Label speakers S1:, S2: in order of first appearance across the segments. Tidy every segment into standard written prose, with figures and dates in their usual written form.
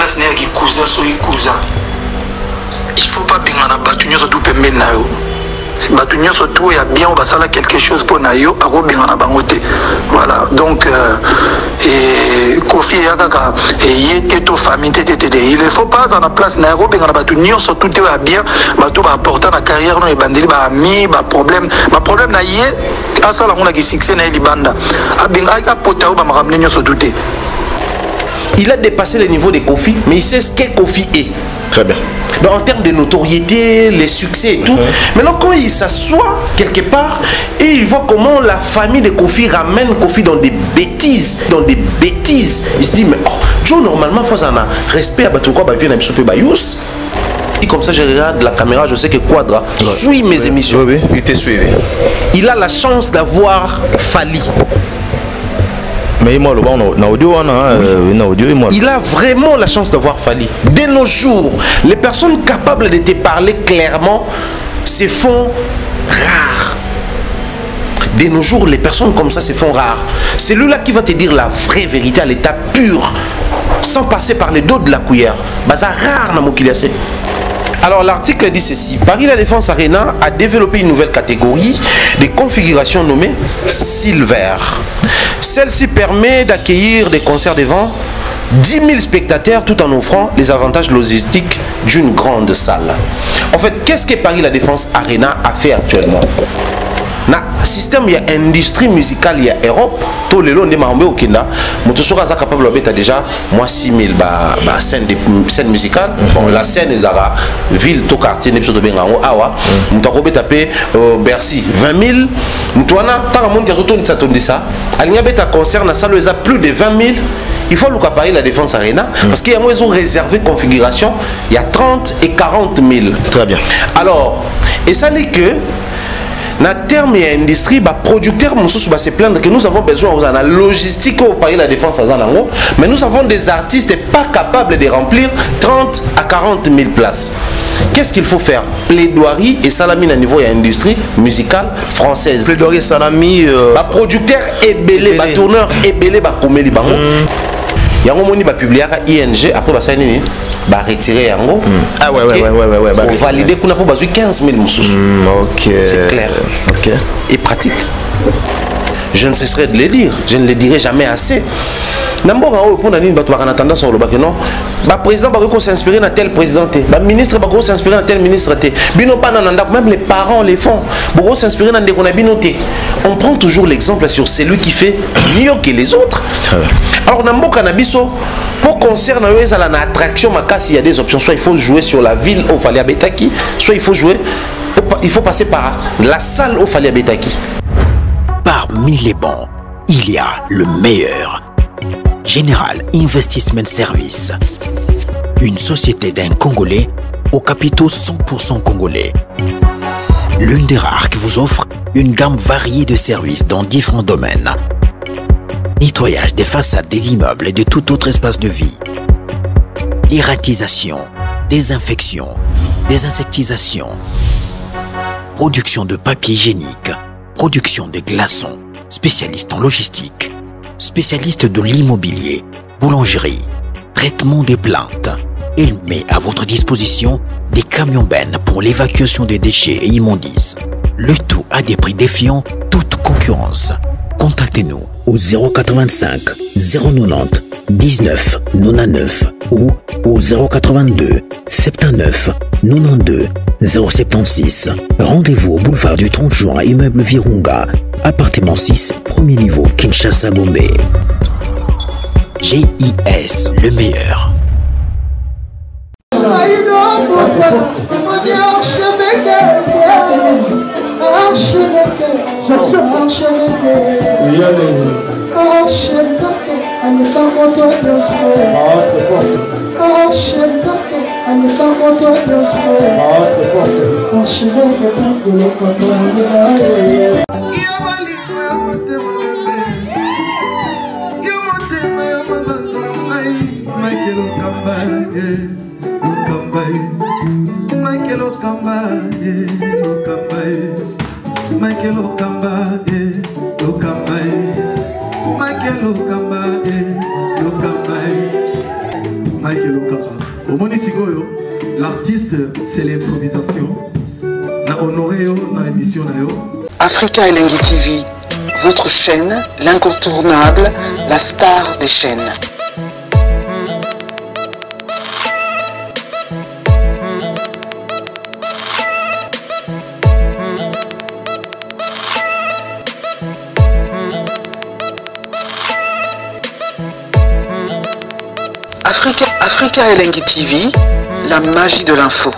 S1: place n'est qui cousin so cousin. Il faut pas bien en abattre tout pembe na yo. Bato nyonso tout ya bien on va sala quelque chose pour na yo ako bien na bangote. Voilà. Donc et Kofi ya kaka et yete to famille tete. Il ne faut pas dans la place na yo bien na bato nyonso tout ya bien bato ba apporter na carrière no e bandeli ba ami ba problème na yé asala ngona ki succès na libanda. Abinga apota ba makamne nyonso tout.
S2: Il a dépassé le niveau de Kofi, mais il sait ce qu'est Kofi est.
S3: Très bien.
S2: Donc, en termes de notoriété, les succès et tout. Maintenant, quand il s'assoit quelque part et il voit comment la famille de Kofi ramène Kofi dans des bêtises, il se dit, mais oh, Joe, normalement, il faut un respect à Batouko, Bayous. Et comme ça, je regarde la caméra, je sais que Quadra suit mes émissions.
S3: Oui, il te suit.
S2: Il a la chance d'avoir Fali.
S3: Mais moi,
S2: il a vraiment la chance d'avoir Fali. De nos jours, les personnes capables de te parler clairement se font rares. De nos jours, les personnes comme ça se font rares. C'est lui-là qui va te dire la vraie vérité à l'état pur, sans passer par les dos de la cuillère. Baza rare na mokiliase. Alors l'article dit ceci: Paris La Défense Arena a développé une nouvelle catégorie de configuration nommée Silver. Celle-ci permet d'accueillir des concerts devant 10 000 spectateurs tout en offrant les avantages logistiques d'une grande salle. En fait, qu'est-ce que Paris La Défense Arena a fait actuellement? Na système, il y a industrie musicale, il y a Europe. Tout le long de Marambé au Kenya, Motosora est capable de déjà moi 6 000 scène musicale. Bon, la scène est à ville, tout quartier, n'est pas de Bengango, Awa. Motosora taper Bercy 20 000. Motosora, tant que monde qui a autour de ça, dit ça. Aligna beta concert, na salle est à plus de 20 000. Il faut le Paris La Défense Arena parce qu'il y a moins ont réservé configuration. Il y a 30 et 40 000.
S3: Très bien.
S2: Alors, et ça n'est que na terme et industrie, producteurs va se plaindre que nous avons besoin de la logistique au Paris La Défense à Zanango, mais nous avons des artistes pas capables de remplir 30 à 40 000 places. Qu'est-ce qu'il faut faire? Plaidoirie et salami à niveau de l'industrie musicale française.
S3: Plaidoirie et salami.
S2: Producteur et belé, tourneur et belé, comédie. Il y a un moment où il va publier ING, après il va retirer Yango.
S3: Ah ouais.
S2: Pour valider qu'on a pour besoin 15 000 moussous.
S3: Ok.
S2: C'est clair.
S3: Ok.
S2: Et pratique. Je ne cesserai de le dire. Je ne le dirai jamais assez. D'abord, on a une tendance sur le bac. Non, le président va s'inspirer dans tel président. Le ministre va s'inspirer dans tel ministre. Même les parents les font. Ils s'inspirer dans des binotés. On prend toujours l'exemple sur celui qui fait mieux que les autres. Alors, dans le cannabiso, pour concerner l'attraction, il y a des options. Soit il faut jouer sur la ville au Fali Abetaki, soit il faut passer par la salle au Fali Abetaki.
S4: Parmi les bons, il y a le meilleur. Général Investment Service. Une société d'un Congolais aux capitaux 100% congolais. L'une des rares qui vous offre une gamme variée de services dans différents domaines. Nettoyage des façades des immeubles et de tout autre espace de vie. Dératisation, désinfection, désinsectisation. Production de papier hygiénique. Production de glaçons. Spécialiste en logistique. Spécialiste de l'immobilier. Boulangerie. Traitement des plaintes. Il met à votre disposition des camions-bennes pour l'évacuation des déchets et immondices. Le tout à des prix défiant toute concurrence. Contactez-nous au 085 090 19 99 ou au 082 79 92 076. Rendez-vous au boulevard du 30 juin, immeuble Virunga, appartement 6, premier niveau, Kinshasa, Gombe. GIS, le meilleur.
S5: Mike Lokapa. Au Monisigoyo, l'artiste, c'est l'improvisation. Na honoré dans l'émission.
S6: Africa Elengi TV, votre chaîne, l'incontournable, la star des chaînes. Africa Elengi TV, la magie de l'info.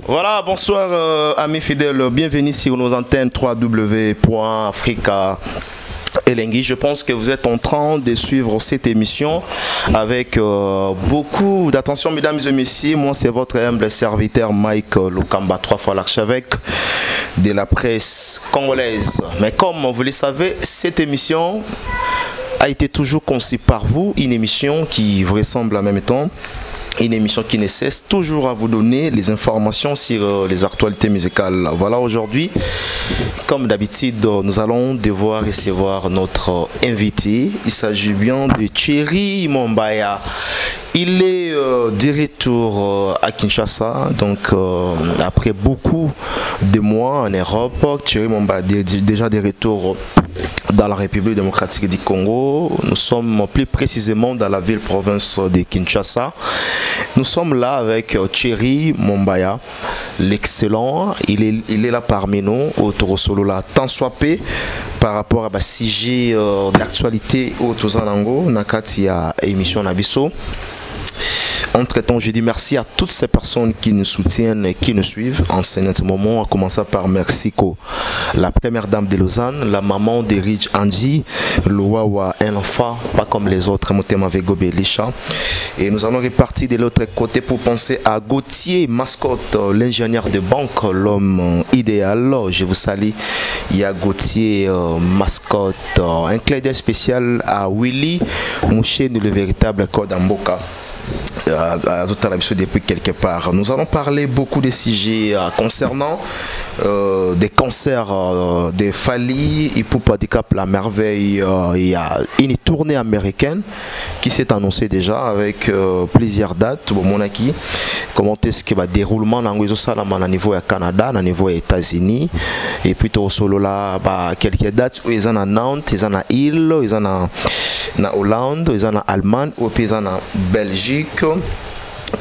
S3: Voilà, bonsoir amis fidèles, bienvenue sur nos antennes www.africa Elengi. Je pense que vous êtes en train de suivre cette émission avec beaucoup d'attention, mesdames et messieurs. Moi, c'est votre humble serviteur Mike Lokamba, 3 fois l'archevêque de la presse congolaise. Mais comme vous le savez, cette émission a été toujours conçue par vous, une émission qui vous ressemble en même temps. Une émission qui ne cesse toujours à vous donner les informations sur les actualités musicales. Voilà, aujourd'hui, comme d'habitude, nous allons devoir recevoir notre invité. Il s'agit bien de Thierry Mombaya. Il est de retour à Kinshasa, donc après beaucoup de mois en Europe, Thierry Mombaya est déjà de retour dans la République démocratique du Congo. Nous sommes plus précisément dans la ville-province de Kinshasa. Nous sommes là avec Thierry Mombaya, l'excellent. Il est là parmi nous, autour solo là, tant soit peu par rapport à un sujet d'actualité au Tozanango, Nakati à émission Nabiso. Entre-temps, je dis merci à toutes ces personnes qui nous soutiennent et qui nous suivent en ce moment, à commencer par Mexico, la première dame de Lausanne, la maman de Rich Angie, Louawa, un enfant, pas comme les autres, Motema Vego Belisha. Et nous allons repartir de l'autre côté pour penser à Gauthier, mascotte, l'ingénieur de banque, l'homme idéal. Je vous salue. Il y a Gauthier, mascotte, un clin d'œil spécial à Willy Mouché, le véritable code Mboka. Depuis quelque part. Nous allons parler beaucoup de sujets concernant des cancers de Fally Ipupa Handicap la merveille. Il y a une tournée américaine qui s'est annoncée déjà avec plusieurs dates. Bon, Monaki, comment est-ce que va déroulement dans le niveau du Canada, au niveau des États-Unis, et plutôt solo là, quelques dates où ils sont à Nantes, ils sont à Île, ils sont à Hollande, ils sont en Allemagne, ils sont en Belgique.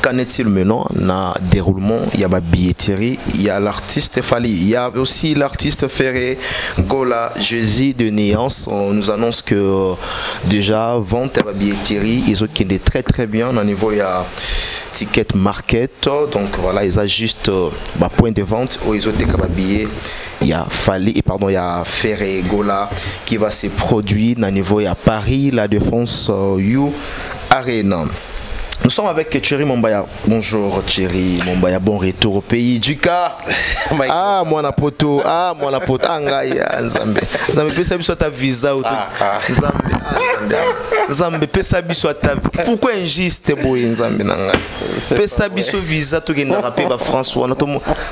S3: Qu'en est-il maintenant dans le déroulement? Il y a la billetterie, il y a l'artiste Fally, il y a aussi l'artiste Ferré Gola, Jésus de Néance. On nous annonce que déjà vente à la billetterie, ils ont qui est très très bien au niveau il y a ticket market, donc voilà, ils ajustent point de vente où ils ont des billets. Il y a Fally, pardon, il y a Ferré Gola qui va se produire au niveau il y a Paris, la Défense You Arena. Nous sommes avec Thierry Mombaya. Bonjour Thierry Mombaya, bon retour au pays du cas. Ah, moi na poto, angaya Nzambe. Nzambe pesa biso ta visa auto. Nzambe pesa biso ta. Pourquoi injuste boy Nzambe nanga? Pesa biso visa to genda rapé ba François na to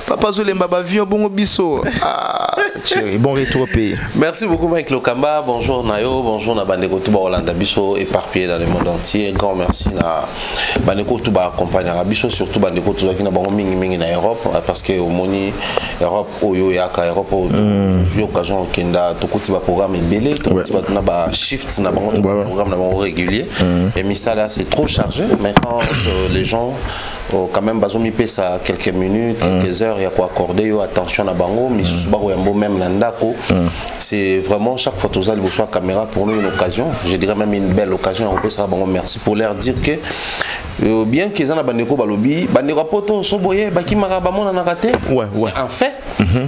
S3: papa zolemba ba avion bongo biso. Ah, Thierry, bon retour au pays.
S7: Merci beaucoup Mike Lokamba. Bonjour Nayo, bonjour na bandeko to ba Hollande biso éparpillé dans le monde entier. Grand merci na bandeko tout ba accompagner biso surtout bandeko tout qui na bango mingi na Europe parce que au moni Europe oyo yaka Europe eu occasion kenda to kuti ba programme belé to kuti ba na ba shift na bango programme na bango régulier et mais ça là c'est trop chargé mais quand les gens quand même bazo mi pesa quelques minutes quelques heures il y a quoi accorder attention na bango mais sous ba yambo même na ndako c'est vraiment chaque fois tout ça le choix caméra pour nous une occasion je dirais même une belle occasion on peut ça bango merci pour leur dire que bien qu'ils en a bandeko balobi bandeko poto soboye baki maraba mona na raté c'est un fait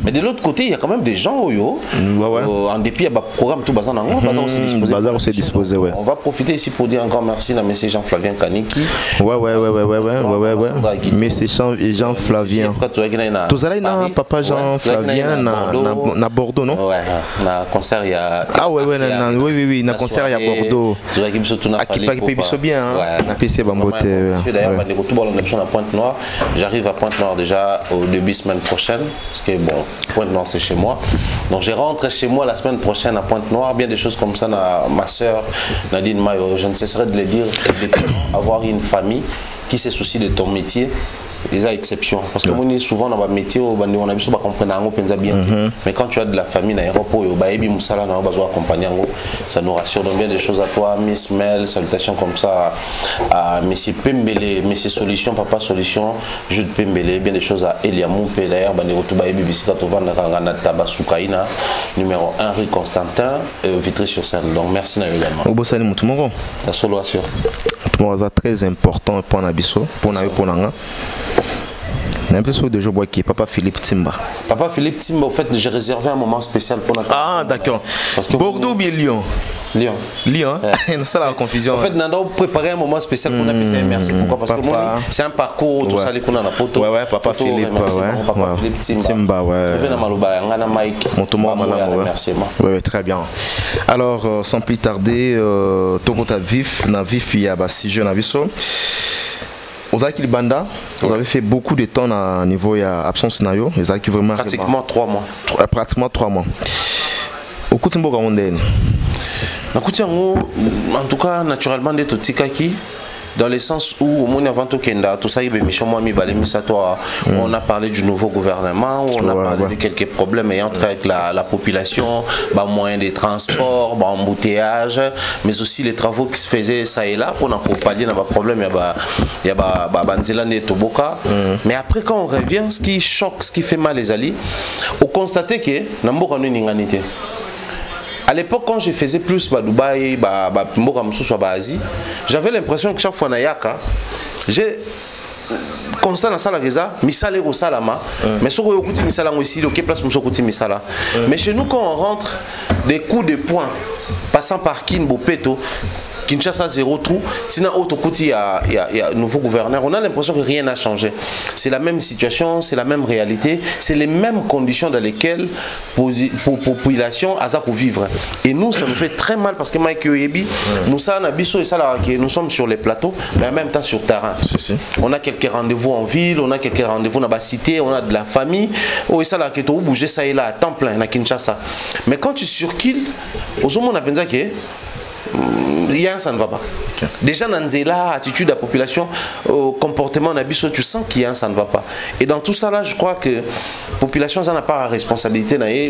S7: mais de l'autre côté il y a quand même des gens en dépit de programme tout bazan nango bazan aussi disposé on va profiter ici pour dire encore merci à monsieur Jean-Flavien Kaniki monsieur Jean-Flavien tous allez na papa Jean-Flavien na Bordeaux non ouais na concert il y a oui na concert il y a Bordeaux qui biso bien na PC bambote d'ailleurs à Pointe-Noire j'arrive à Pointe-Noire déjà au début semaine prochaine parce que bon Pointe-Noire c'est chez moi donc je rentre chez moi la semaine prochaine à Pointe-Noire bien des choses comme ça ma soeur Nadine Mayo je ne cesserai de le dire avoir une famille qui se soucie de ton métier, des exceptions. Parce que moi, souvent dans le métier, on a besoin de comprendre bien. Mais quand tu as de la famille dans l'aéroport, ça nous rassure. Donc bien des choses à toi, Miss Mel, salutations comme ça à Messie Pembele, Messie Solution, Papa Solution, Jude Pembele, bien des choses à Elia Moupe, d'ailleurs, numéro 1 rue Constantin, Vitry-sur-Seine. Donc merci également.
S2: Au Bossani Moutoumoro.
S7: La solution.
S2: Très important pour Nabiso, pour Nabi pour Nanga. Un peu de jour qui Papa Philippe Timba.
S7: Papa Philippe Timba, en fait, j'ai réservé un moment spécial pour Nabi.
S2: Ah, d'accord. Bordeaux ou bien Lyon?
S7: Lyon.
S2: Lyon, c'est ça la confusion.
S7: En fait, nous avons préparé un moment spécial pour Nabi. Merci. Pourquoi? Parce que c'est un parcours, tout ça, les qu'on a la photo.
S2: Ouais, Papa Philippe.
S7: Papa Philippe Timba.
S2: Ouais.
S7: Je viens à Malouba, on a Mike. Merci.
S2: Oui, très bien. Alors, sans plus tarder, Tokota Vif, il y a 6 jeunes à Bisso. Ozaki Banda, vous avez fait beaucoup de temps à niveau de absence scénario. Vraiment
S7: pratiquement 3 mois.
S2: Pratiquement 3 mois. Au coup de
S7: en tout cas, naturellement, des Totikaki. Dans le sens où au moins avant tout Kenda, tout ça, on a parlé du nouveau gouvernement, on a parlé de quelques problèmes ayant trait avec la population, moyens de transport, embouteillage, mais aussi les travaux qui se faisaient ça et là pour accompagner dans les problèmes, il y a Banzelane et Toboka. Mais après quand on revient, ce qui choque, ce qui fait mal les alliés, on constate que Namboka n'a pas de à l'époque, quand je faisais plus Dubaï, Asie, j'avais l'impression que chaque fois Nayaka, j'ai constat dans la salle misala au salama, mais sur le côté misala aussi, le place sur côté misala. Mais chez nous, quand on rentre des coups de poing, passant par Kin Bopeto, Kinshasa 0 trou, sinon autre côté il y a un nouveau gouverneur, on a l'impression que rien n'a changé. C'est la même situation, c'est la même réalité, c'est les mêmes conditions dans lesquelles pour population a pour vivre. Et nous ça nous fait très mal parce que Mike Yoyebi, nous sommes sur les plateaux, mais en même temps sur terrain. On a quelques rendez-vous en ville, on a quelques rendez-vous dans la cité, on a de la famille, et ça là qui est bouger ça et là à temps plein à Kinshasa. Mais quand tu surquiles, au moment on a pensé que ça ne va pas. Déjà dans la attitude de la population, comportement d'Abisso, tu sens qu'il y a ça ne va pas. Et dans tout ça là, je crois que la population n'a pas la responsabilité, mais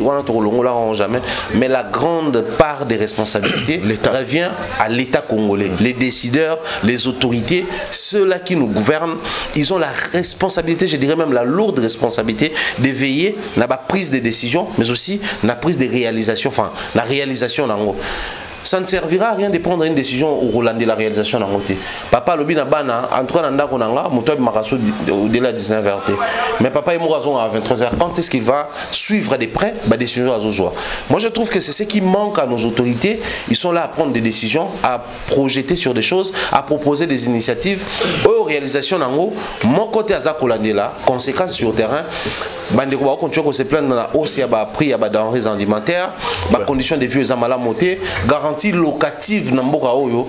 S7: la grande part des responsabilités revient à l'État congolais. Les décideurs, les autorités, ceux-là qui nous gouvernent, ils ont la responsabilité, je dirais même la lourde responsabilité de veiller à la prise des décisions, mais aussi à la prise des réalisations, enfin la réalisation en gros. Ça ne servira à rien de prendre une décision au Roland de la réalisation d'un côté. Papa lobi na bana entre nanda konanga muto maraso au-delà de 19h. Mais papa est mourason à 23h. Quand est-ce qu'il va suivre de près la décision à Zozoa? Moi je trouve que c'est ce qui manque à nos autorités. Ils sont là à prendre des décisions, à projeter sur des choses, à proposer des initiatives aux réalisations d'ango. Mon côté à Zakolandela, conséquences sur le terrain. Bandeko va continuer à se plaindre dans la hausse ya ba prix ya ba denrées alimentaires, ba conditions de vie aux amala monté, garantie locative na mboka oyo.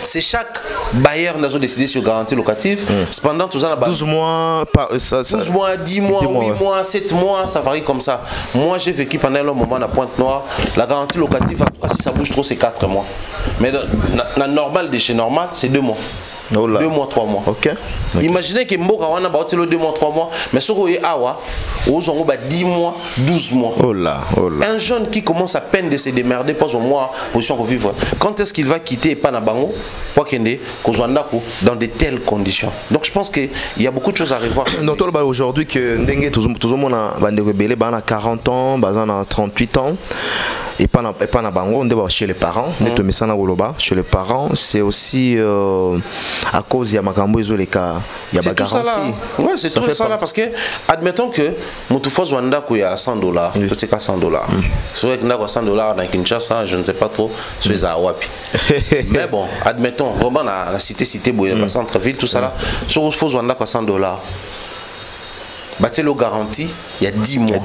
S7: C'est chaque bailleur n'a décidé sur garantie locative. Cependant, tout ça
S2: 12 mois,
S7: 12 mois, 10 mois, 8 mois, 7 mois, ça varie comme ça. Moi, j'ai vécu pendant un moment à Pointe-Noire. La garantie locative, en tout cas, si ça bouge trop, c'est 4 mois. Mais la normale de chez normal, c'est 2 mois. 2 mois, 3 mois. Imaginez que Mboka wana ba 2 mois, 3 mois, mais ce qu'on est awa, on a 10 mois, 12 mois. Un jeune qui commence à peine de se démerder pour son mois, position pour vivre. Quand est-ce qu'il va quitter Panabango pour qu'il dans de telles conditions? Donc je pense qu'il y a beaucoup de choses à revoir.
S2: Aujourd'hui que Ndenge tout le monde a 40 ans, a 38 ans. Et pas na bango, on doit chez les parents. Chez les parents, c'est aussi à cause il y a makambo les cas, il y a garantie.
S7: Ouais, c'est tout ça là parce que admettons que Moutoufa Zwanda il y a $100, tout est qu'à $100. C'est vrai que n'a $100 dans Kinshasa, je ne sais pas trop, c'est à Wapi. Mais bon, admettons vraiment la cité la centre-ville tout ça là, sur Moutoufa Zwanda $100. Batelo garantie, il y a 10 mois.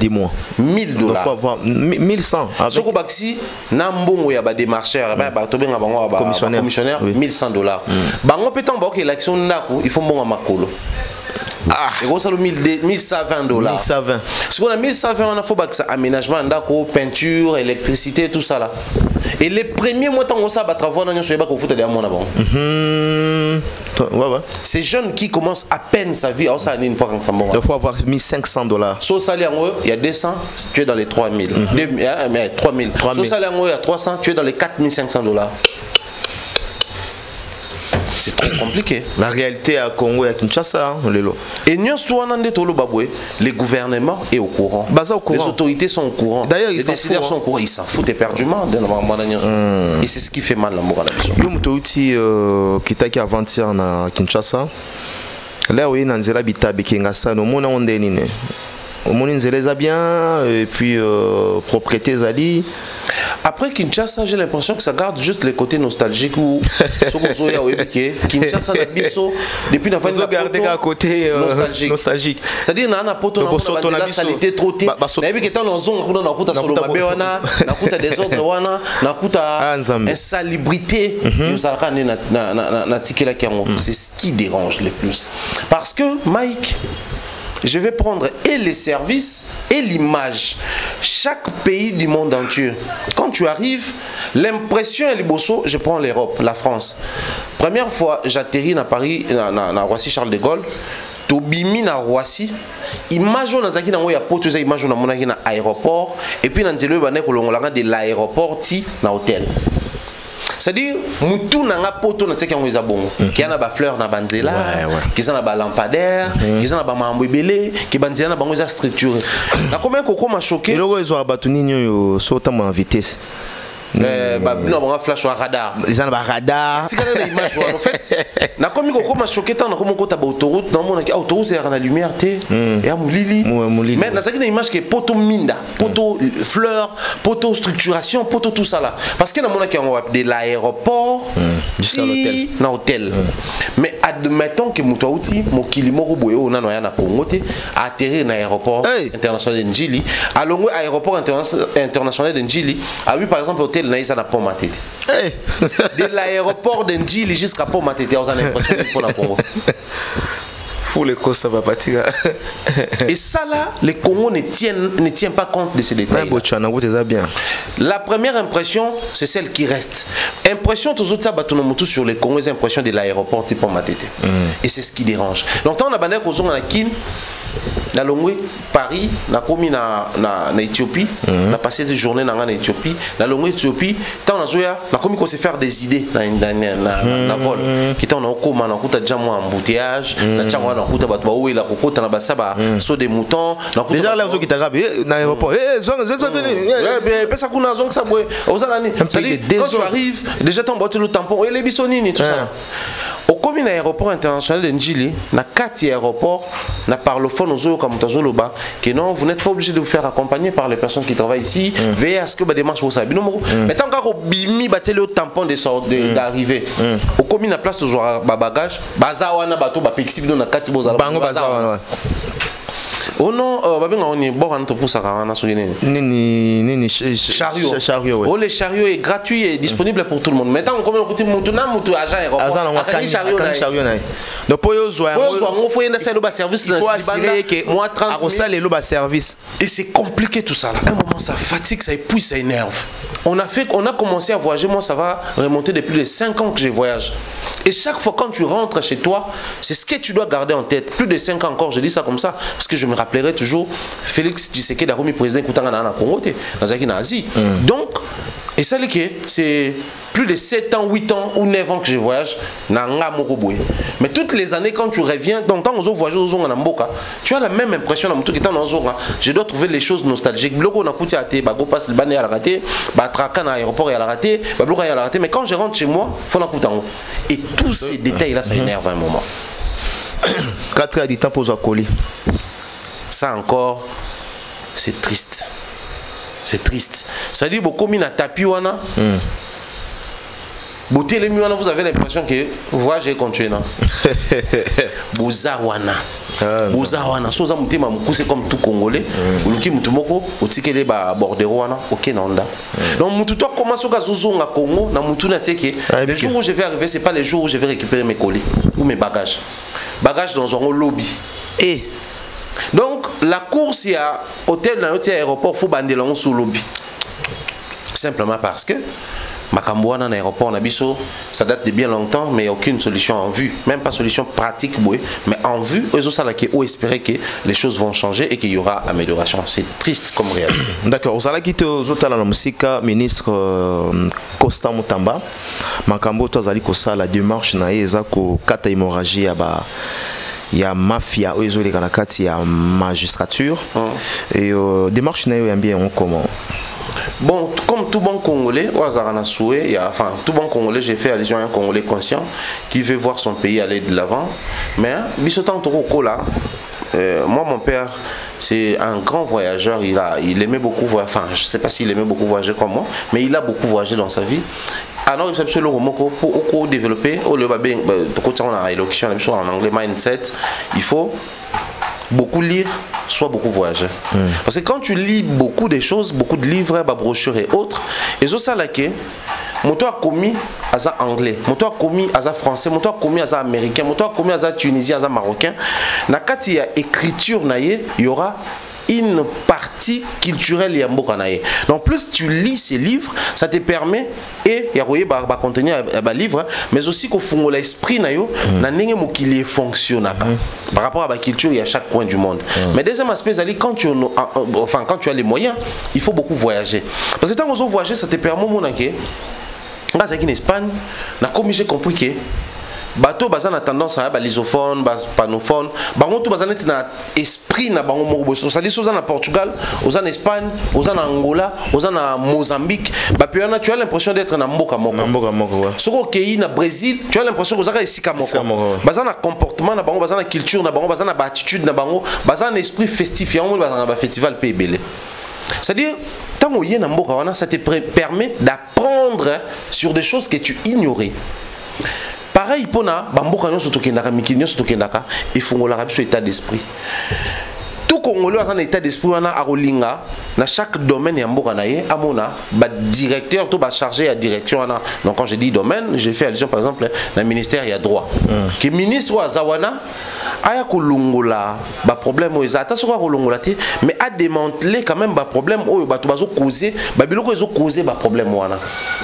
S7: $1000.
S2: Il faut avoir 1100.
S7: Soko Baxi, Nambongo ya ba démarcheur, commissionnaire, $1100. Bango pétant bok élection ndako, il faut bon makolo. Et gros ça le 1120 dollars.
S2: 1120.
S7: Ce qu'on a 1120 on a faut que ça aménagement d'accord, peinture, électricité, tout ça là. Et les premiers mois tant ça va travailler dans sur pas qu'on fout derrière mon avant. Ces jeunes qui commencent à peine sa vie, ça n'est pas quand ça bon.
S2: Il faut avoir 1500 dollars.
S7: Sur salaire il y a 200, tu es dans les 3000. 3000. Sur salaire il y a 300, tu es dans les 4500 dollars. C'est trop compliqué.
S2: La réalité à Congo et à Kinshasa,
S7: et les gouvernements est au courant. Les autorités sont au courant.
S2: D'ailleurs,
S7: les décideurs sont au courant. Ils s'en foutent éperdument. Et c'est ce qui fait mal l'amour à la mission.
S2: Qui était avant-hier à Kinshasa. Là où il y a un zéla bitabi qui est au monde on dénine. Au monde ils les a bien et puis propriété zali.
S7: Après Kinshasa, j'ai l'impression que ça garde juste les côtés nostalgiques où Kinshasa depuis la fin de la côté
S2: nostalgique.
S7: C'est-à-dire na poto na la saleté trop té. Mais puis que tant on zone na kuta solo babe wana, na kuta désordre wana, na kuta insalubrité. Na tikela kiango. C'est ce qui dérange le plus. Parce que Mike, je vais prendre et les services et l'image. Chaque pays du monde entier. Quand tu arrives, l'impression est les bosso, je prends l'Europe, la France. Première fois, j'atterris à Paris, à Roissy Charles de Gaulle. Tobimi na Roissy. Image on a zaki na ngoya poto za image on a monaki na aéroport et puis na nzelo ba ne ko longolanga de l'aéroport ti na hôtel. C'est-à-dire, mutu nanga poto na tseki yango bongo. Ki na ba fleur na banzela, ki na ba lampadaire, ki na ba mambo ebele, ki banzela na bango za structuré. Na combien koko m'a choqué.
S2: Eloko ezo abatuni nyo sota en vitesse.
S7: Non, flash ou radar.
S2: Ils ont un radar.
S7: En fait, na comme il m'a choqué tant comme on a autoroute dans mon autoroute c'est la lumière té et à Moulili. Mais na ça une image qui est poto minda, poto fleur, poto structuration, poto tout ça là. Parce que na mon de l'aéroport jusqu'à l'hôtel. Na hôtel. Mais admettons que Moutouti, mon kilimoro boyo na noya na Congo té atterrir na aéroport international de Njili. À longue aéroport international de Njili. A lui par exemple hôtel naïsa na Pont Matete. De l'aéroport de Njili jusqu'à Pont Matete, on a l'impression qu'il faut la Congo.
S2: Faut les causes, ça va partir.
S7: Et ça là, les Congos ne tiennent pas compte de ces détails. La première impression, c'est celle qui reste. Impression, tous autres, ça sur les Congos, c'est impression de l'aéroport de Pont Matete. Et c'est ce qui dérange. Donc, on a banné qu'aux on a kin. Na Longwe, Paris, na commis na Éthiopie, na passé des journées en Éthiopie, na Longwe Éthiopie, tant na commis qu'on sait faire des idées na vol, qui tant na okoma na kuta déjà moi embouteillage, na tchangwa na kuta batwa ou la kokota na basaba, saut des moutons, na kuta
S2: déjà là vous qui t'arrabe, na aéroport,
S7: ça kuna zong ça boy, ozalani, quand tu arrives, déjà ton boîte le tampon, et les bisonini tout ça. Au commis na aéroport international de Njili, na 4 aéroports, na parlophone aux comme Tazoloba, que non, vous n'êtes pas obligé de vous faire accompagner par les personnes qui travaillent ici. Veillez à ce que les démarches pour ça. Mais tant qu'au bimi batté le tampon d'arrivée, au commis na place toujours bagage, bazawana bato ba pexi na kati boza
S2: bango bazawana.
S7: Oh non, on est bon pour ça.
S2: Chariot.
S7: Oh, les chariots est gratuit et disponible pour tout le monde. Maintenant, on peut dire agent
S2: chariot. Donc, pour eux,
S7: service.
S2: Il faut assurer que moi 30 000 service.
S7: Et c'est compliqué tout ça là. À un moment, ça fatigue, ça épuise, ça énerve. On a commencé à voyager, moi ça va remonter depuis les 5 ans que je voyage. Et chaque fois quand tu rentres chez toi, c'est ce que tu dois garder en tête. Plus de 5 ans encore, je dis ça comme ça, parce que je me rappellerai toujours Félix Tshisekedi, le président Koutanga na Congo, dans Asie. Donc, et ça c'est plus de 7 ans, 8 ans ou 9 ans que je voyage, mais toutes les années quand tu reviens, donc quand on voyage tu as la même impression je dois trouver les choses nostalgiques. Mais quand je rentre chez moi, et tous ces détails là ça énerve à un moment.
S2: 4 heures du temps pour coller.
S7: Ça encore, c'est triste. C'est triste. Ça dit beaucoup mina tapis wana. Beauté les miwana, vous avez l'impression que vous voyagez continuer non. Bozawana. Bozawana. Soza mutema mukuse comme tout Congolais. Uluki mutumoko utikele ba bordero wana OK nanda. Donc mutu toi commence au gazozonga Congo na mutu na teke. Le jour où je vais arriver, c'est pas le jour où je vais récupérer mes colis ou mes bagages. Bagages dans un lobby. Et donc la course il y a hôtel dans l'aéroport faut bandelon sous lobby. Simplement parce que Makamboana dans l'aéroport Nabiso, ça date de bien longtemps, mais il n'y a aucune solution en vue, même pas solution pratique, mais en vue, ils espérer que les choses vont changer et qu'il y aura amélioration. C'est triste comme réalité.
S3: D'accord, vous allez quitter la musique, ministre Costa Mutamba, Makambo, tu as la démarche, il y a une hémorragie, il y a mafia, il y a magistrature, et démarche, il y a bien comment?
S7: Bon, comme tout bon Congolais, enfin tout bon Congolais, j'ai fait allusion à un Congolais conscient qui veut voir son pays aller de l'avant. Mais moi mon père c'est un grand voyageur, il aimait beaucoup voyager, enfin je sais pas s'il aimait beaucoup voyager comme moi, mais il a beaucoup voyagé dans sa vie. Alors il absolument pour développer, en anglais mindset, il faut beaucoup lire, soit beaucoup voyager. Parce que quand tu lis beaucoup de choses, beaucoup de livres, brochures et autres, et ça là que mon a commis à ça anglais, mon a commis à ça français, mon a commis à ça américain, mon a commis à ça tunisien, à ça marocain. Na kati ya écriture naie, il y aura une partie culturelle et ambokanaye. Donc plus tu lis ces livres, ça te permet et il y a contenir un livre, mais aussi qu'au fond l'esprit nayo na nenge mokili fonctionne par rapport à la culture et à chaque coin du monde. Mais deuxième aspect, quand tu as les moyens, il faut beaucoup voyager. Parce que tant que vous voyagez, ça te permet en Espagne, j'ai compris que bateau bazan a tendance à avoir l'isophone, panophone, bango tout bazan na esprit na bango moko boso. Ça dit aux en Portugal, aux en Espagne, aux en Angola, aux en Mozambique, tu as l'impression d'être na mboka moko. Soko kei na Brésil, tu as l'impression que zaka esika moko. Bazan na comportement na bango, bazan na culture na bango, bazan na attitude na bango, bazan na esprit festif, ya bazan na festival pebele. C'est-à-dire tant que yé na mboka wana, ça te permet d'apprendre sur des choses que tu ignorais. Pareil pour na bamboka nyo soto kendaka mikini nyo soto kendaka et fongola biso état d'esprit. Tout Congolais a un état d'esprit wana arolinga na chaque domaine ya mboka na ye amona ba directeur to ba chargé à direction wana. Donc quand je dis domaine, j'ai fait allusion par exemple na ministère ya droit. Que ministre wa zawana aya kolongola ba problème o ezata soko kolongola te mais a démanteler quand même ba problème o ba to bazo causer ba biloko ezo causer ba problème wana.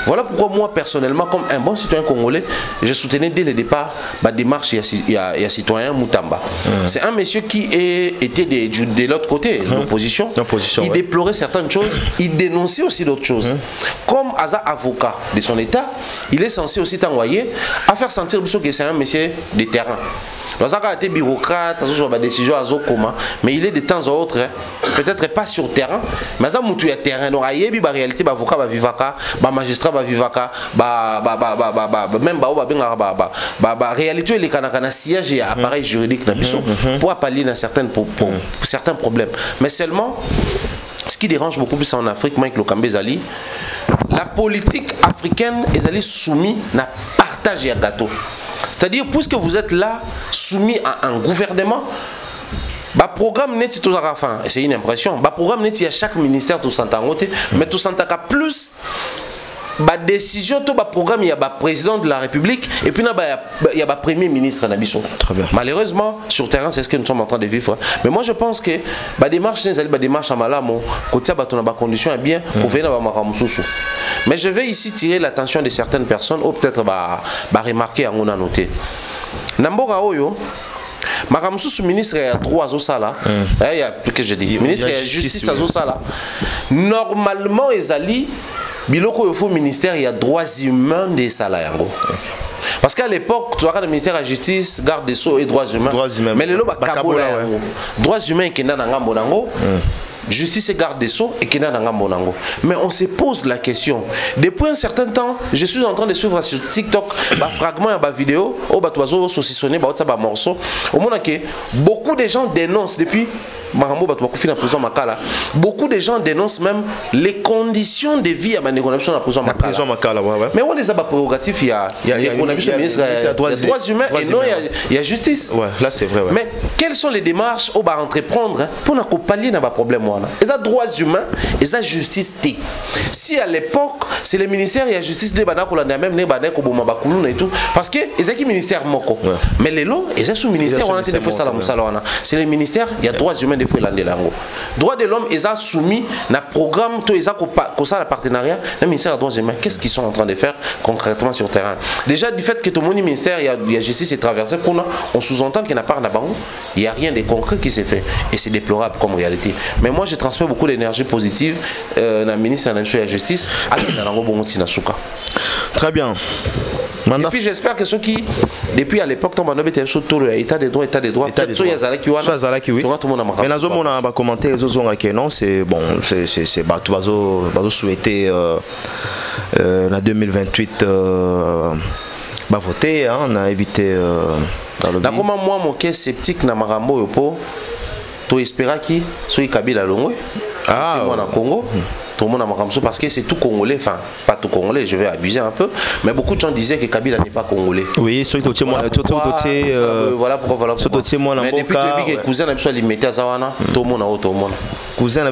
S7: Voilà pourquoi moi personnellement comme un bon citoyen congolais, je soutenais dès le départ ma démarche ya citoyen Mutamba. C'est un monsieur qui était de l'autre côté, l'opposition. Il déplorait certaines choses, il dénonçait aussi d'autres choses. Comme Aza avocat de son état, il est censé aussi t'envoyer à faire sentir que c'est un monsieur de terrain. Lorsqu'il a été bureaucrate, il a des décisions à Zokoma, mais il est de temps en autre, peut-être pas sur terrain, mais il y a terrain. Donc, il y a une réalité, l'avocat va vivre, le magistrat va vivre, même la réalité, il y a un siège et un appareil juridique pour pallier certains problèmes. Mais seulement, ce qui dérange beaucoup plus en Afrique, Mike Lokambezali, la politique africaine est soumise à partage et gâteau. C'est-à-dire, puisque vous êtes là, soumis à un gouvernement, bah programme net c'est une impression. Bah programme net il y a chaque ministère tout s'entend, mais tout s'entend plus. Bah décision tout bah programme il y a bah président de la République et puis il y a bah premier ministre Nabiso. Très bien. Malheureusement sur terrain c'est ce que nous sommes en train de vivre. Mais moi je pense que bah démarche à malamo côté bah ton bah condition est bien pour venir bah makamususu. Mais je vais ici tirer l'attention de certaines personnes ou peut-être bah remarquer on a noté. Namboka oyo makamususu ministre ya droit au sala. Il y a plus que je dis ministre ya justice au sala. Normalement ezali biloko yofo ministère il y a droits humains des salayango. Parce qu'à l'époque tu as le ministère de la justice, garde des sceaux et droits humains. Mais le loba kabola droits humains qui n'a ngambo nango. Justice et garde des sceaux et qui n'a ngambo nango. Mais on se pose la question. Depuis un certain temps, je suis en train de suivre sur TikTok ba fragment et ba vidéo, au ba toiseau saucissonné, ba ça ba morceau. Au moment que beaucoup de gens dénoncent depuis Marambo bato bakufi na prison makala. Beaucoup de gens dénoncent même les conditions de vie à Manégonapso na prison makala. Mais on les a pas prérogatifs, il y a ministre droits humains et non il y a justice.
S3: Ouais, là c'est vrai. Ouais.
S7: Mais quelles sont les démarches au ba entreprendre pour na pallier na ba problème wana? Ils ont droits humains, ils ont justice té. Si à l'époque c'est le ministère il y a justice de bana ko la même ne bana ko boma ba kuluna et tout parce que ils ont qui ministère moko. Mais les lots ils ont sous ministère on a des fois ça la c'est le ministère il y a droits humains des fois landelango. Droits de l'homme ils ont soumis na programme to ils ont ko ça la partenariat le ministère des droits humains qu'est-ce qu'ils sont en train de faire concrètement sur terrain? Déjà du fait que tout le monde ministère il y a justice et traversé on sous-entend qu'il n'y a pas de bango, il n'y a rien de concret qui s'est fait et c'est déplorable comme réalité. Mais moi je transmets beaucoup d'énergie positive dans le ministère de la Justice à très bien. Et puis j'espère que ceux qui, depuis à l'époque, tombent en état des droits, peut-être qu'il y a Zalaki,
S3: oui. Mais dans on a commenté les autres que non, c'est bon, c'est bateau souhaité en 2028 voter, on a évité.
S7: D'accord, moi mon cas sceptique na marambo yopo, to espéra qui soit Kabila longo, moi na Congo. Tout le monde a marqué parce que c'est tout congolais, enfin pas tout congolais, je vais abuser un peu, mais beaucoup de gens disaient que Kabila n'est pas congolais.
S3: Oui, voilà pourquoi. Mais
S7: depuis que les cousins n'ont pas limité à Zawana, tout le monde a tout le monde.
S3: Cousin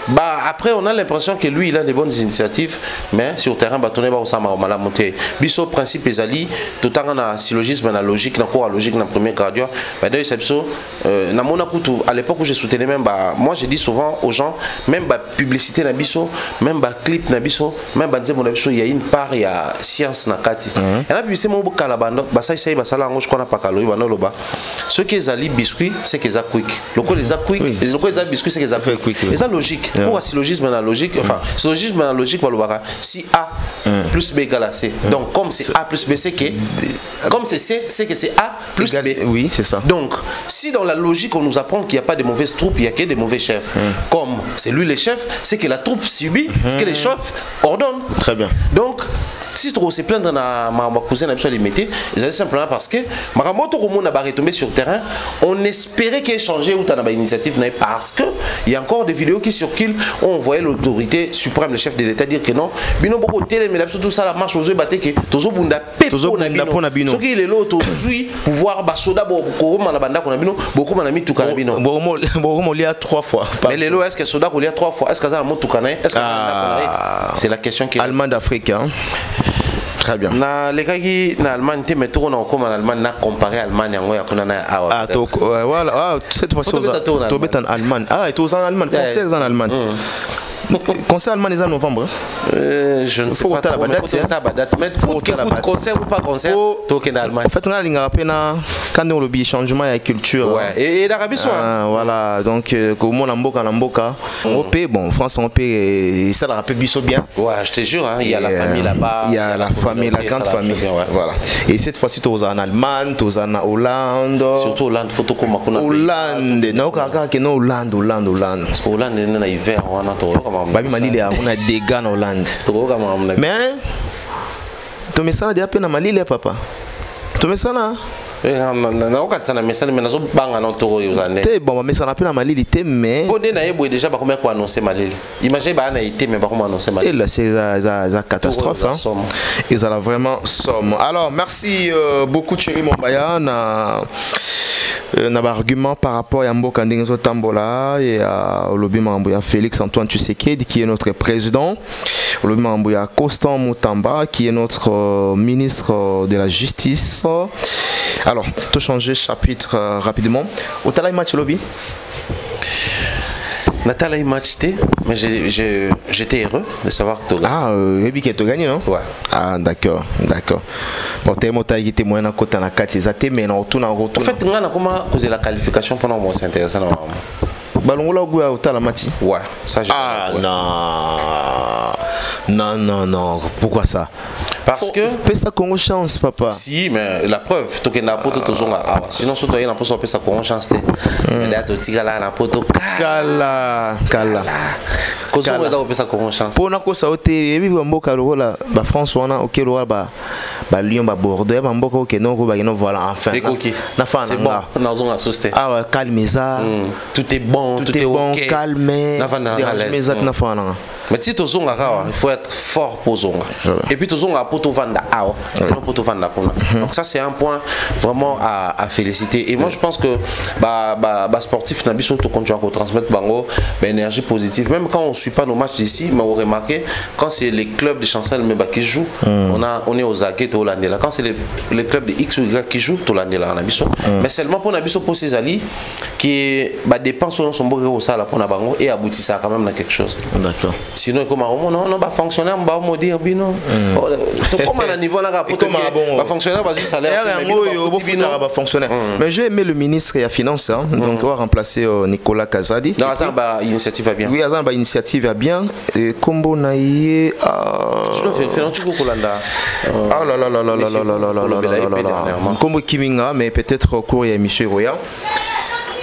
S7: bah après on a l'impression que lui il a des bonnes initiatives mais sur le terrain bâtonné va ça m'a monté biso principe ezali tout temps on a syllogisme na logique na quoi logique na premier graduat bah d'ailleurs c'est ça na mona kutu à l'époque où je soutenais même bah moi je dis souvent aux gens même bah publicité na biso même bah clip na biso même bah nzembo na biso il y a une part il y a science na kati et la publicité mon bokala bando bah ça ça ça là je connais pas kalo ibano loba ce qui ezali biscuit c'est que ça quick loko les a quick les loko les a biscuit c'est que ça quick et ça logique. Pour un syllogisme analogique, enfin, syllogisme analogique, si A plus B égale à C. Donc, comme c'est A plus B, c'est que. Comme c'est C, c'est que c'est A plus B.
S3: Oui, c'est ça.
S7: Donc, si dans la logique, on nous apprend qu'il n'y a pas de mauvaises troupes, il n'y a que des mauvais chefs. Comme c'est lui le chef, c'est que la troupe subit ce que les chefs ordonnent.
S3: Très bien.
S7: Donc, si tu se plaindre dans ma cousine a limité, c'est simplement parce que Maramoto Romo n'a pas retombé sur le terrain. On espérait qu'il ait changé ou t'en as initiative parce que il y a encore des vidéos qui circulent où on voyait l'autorité suprême, le chef de l'État dire que non. Bino beaucoup télé mais tout ça la marche aux yeux batté que tozo bunda pepo na bino. Ce qui est l'autre suit pouvoir basoda beaucoup na banda qu'on a bino beaucoup na mi tout kana bino.
S3: Beaucoup lia 3 fois.
S7: Mais les lots est-ce que soda qu'on lia 3 fois? Est-ce que ça monte tout kana? Est-ce que c'est la question qui
S3: Allemand d'Afrique hein. Très bien.
S7: Na les gars qui na Allemagne te mettre on comme en Allemagne na comparer Allemagne yango ya kuna na
S3: ah voilà cette fois-ci on est en Allemagne ah et aux en Allemagne concert en Allemagne concert allemand les en novembre
S7: je ne sais pas la date mais pour concert ou pas concert token Allemagne
S3: en fait on a linga pena quand on le changement et culture
S7: ouais et l'Arabie Saoudite
S3: voilà donc comme on mboka OP bon France on paie ça la rappelle biso bien
S7: ouais je te jure il y a la famille là-bas
S3: il y a la famille la grande famille voilà et cette fois-ci tu es en Allemagne tu es en Hollande
S7: surtout Hollande photo comme
S3: Hollande non que non Hollande
S7: parce que Hollande est en hiver on a
S3: babi malili on a des gars en Hollande mais tu me sens déjà peine malili papa tu me sens là
S7: na okatana message mais nazo banga na toro yozane
S3: te bon mais ça n'a plus la malili te mais
S7: bonne na yebo déjà ba comment ko annoncer malili imagine ba na été mais ba comment annoncer malili
S3: et là c'est ça catastrophe hein ils ont vraiment somme alors merci beaucoup Thierry Mombaya na argument par rapport à Mboka Ndinzo Tambola et à Olobi Mambuya Félix Antoine Tshisekedi qui est notre président, Olobi Mambuya Constant Mutamba qui est notre ministre de la Justice. Alors, tout changer chapitre rapidement. Au Talaï match Olobi.
S7: Nathalie match mais j'étais heureux de savoir que
S3: ah Ebi qui a gagné non
S7: ouais
S3: ah d'accord bon tellement t'as été moyen à côté na 4 c'est mais on retourne
S7: en fait on a comment causer la qualification pendant moi c'est intéressant
S3: ballon là au Tala Mati
S7: ouais ça j'ai
S3: non pourquoi ça
S7: parce que
S3: fais ça Congo chance papa
S7: si mais la preuve to que na poto to zonga sinon surtout il y a na poto fais ça Congo chance mais là to tigala na poto
S3: kala
S7: Kozo eza opesa ko chance.
S2: Pona ko saute yebi mboka lokola ba France wana OK lokola ba Lyon ba Bordeaux ba mboka OK non ko ba no voilà enfin. Na fa na nga.
S7: Na zone assosté.
S2: Ah ouais, calme ça.
S7: Tout est bon,
S2: tout est bon,
S7: OK.
S2: Calme. Mais ça na fa na.
S7: Mais si tu zonga il faut être fort pour zonga. Et puis tu zonga pour tout vendre non pour tout vendre pour. Donc ça c'est un point vraiment à féliciter. Et moi je pense que sportif na biso to continuer à transmettre bango énergie positive. Même quand on suit pas nos matchs d'ici, mais on remarque quand c'est les clubs de Chancel mais qui jouent, on est aux aguets to l'année là. Quand c'est les clubs de X ou Y qui jouent to l'année là na biso. Mais seulement pour na biso pour ces alliés qui dépend selon son beau au sala pour na bango et aboutit ça quand même dans quelque chose.
S2: D'accord.
S7: Sinon comme non ba fonctionnaire ba mo dire bino to comme à niveau là pour ba fonctionnaire ba salaire
S2: ba fonctionnaire mais j'ai aimé le ministre et la finance donc on va remplacer Nicolas Kazadi.
S7: Non ça ba initiative va bien.
S2: Oui ça ba initiative va bien et combo naie
S7: je dois faire un truc Kolanda.
S2: Ah là là là là là là là combo Kiminga mais peut-être au cours il y a monsieur Roya.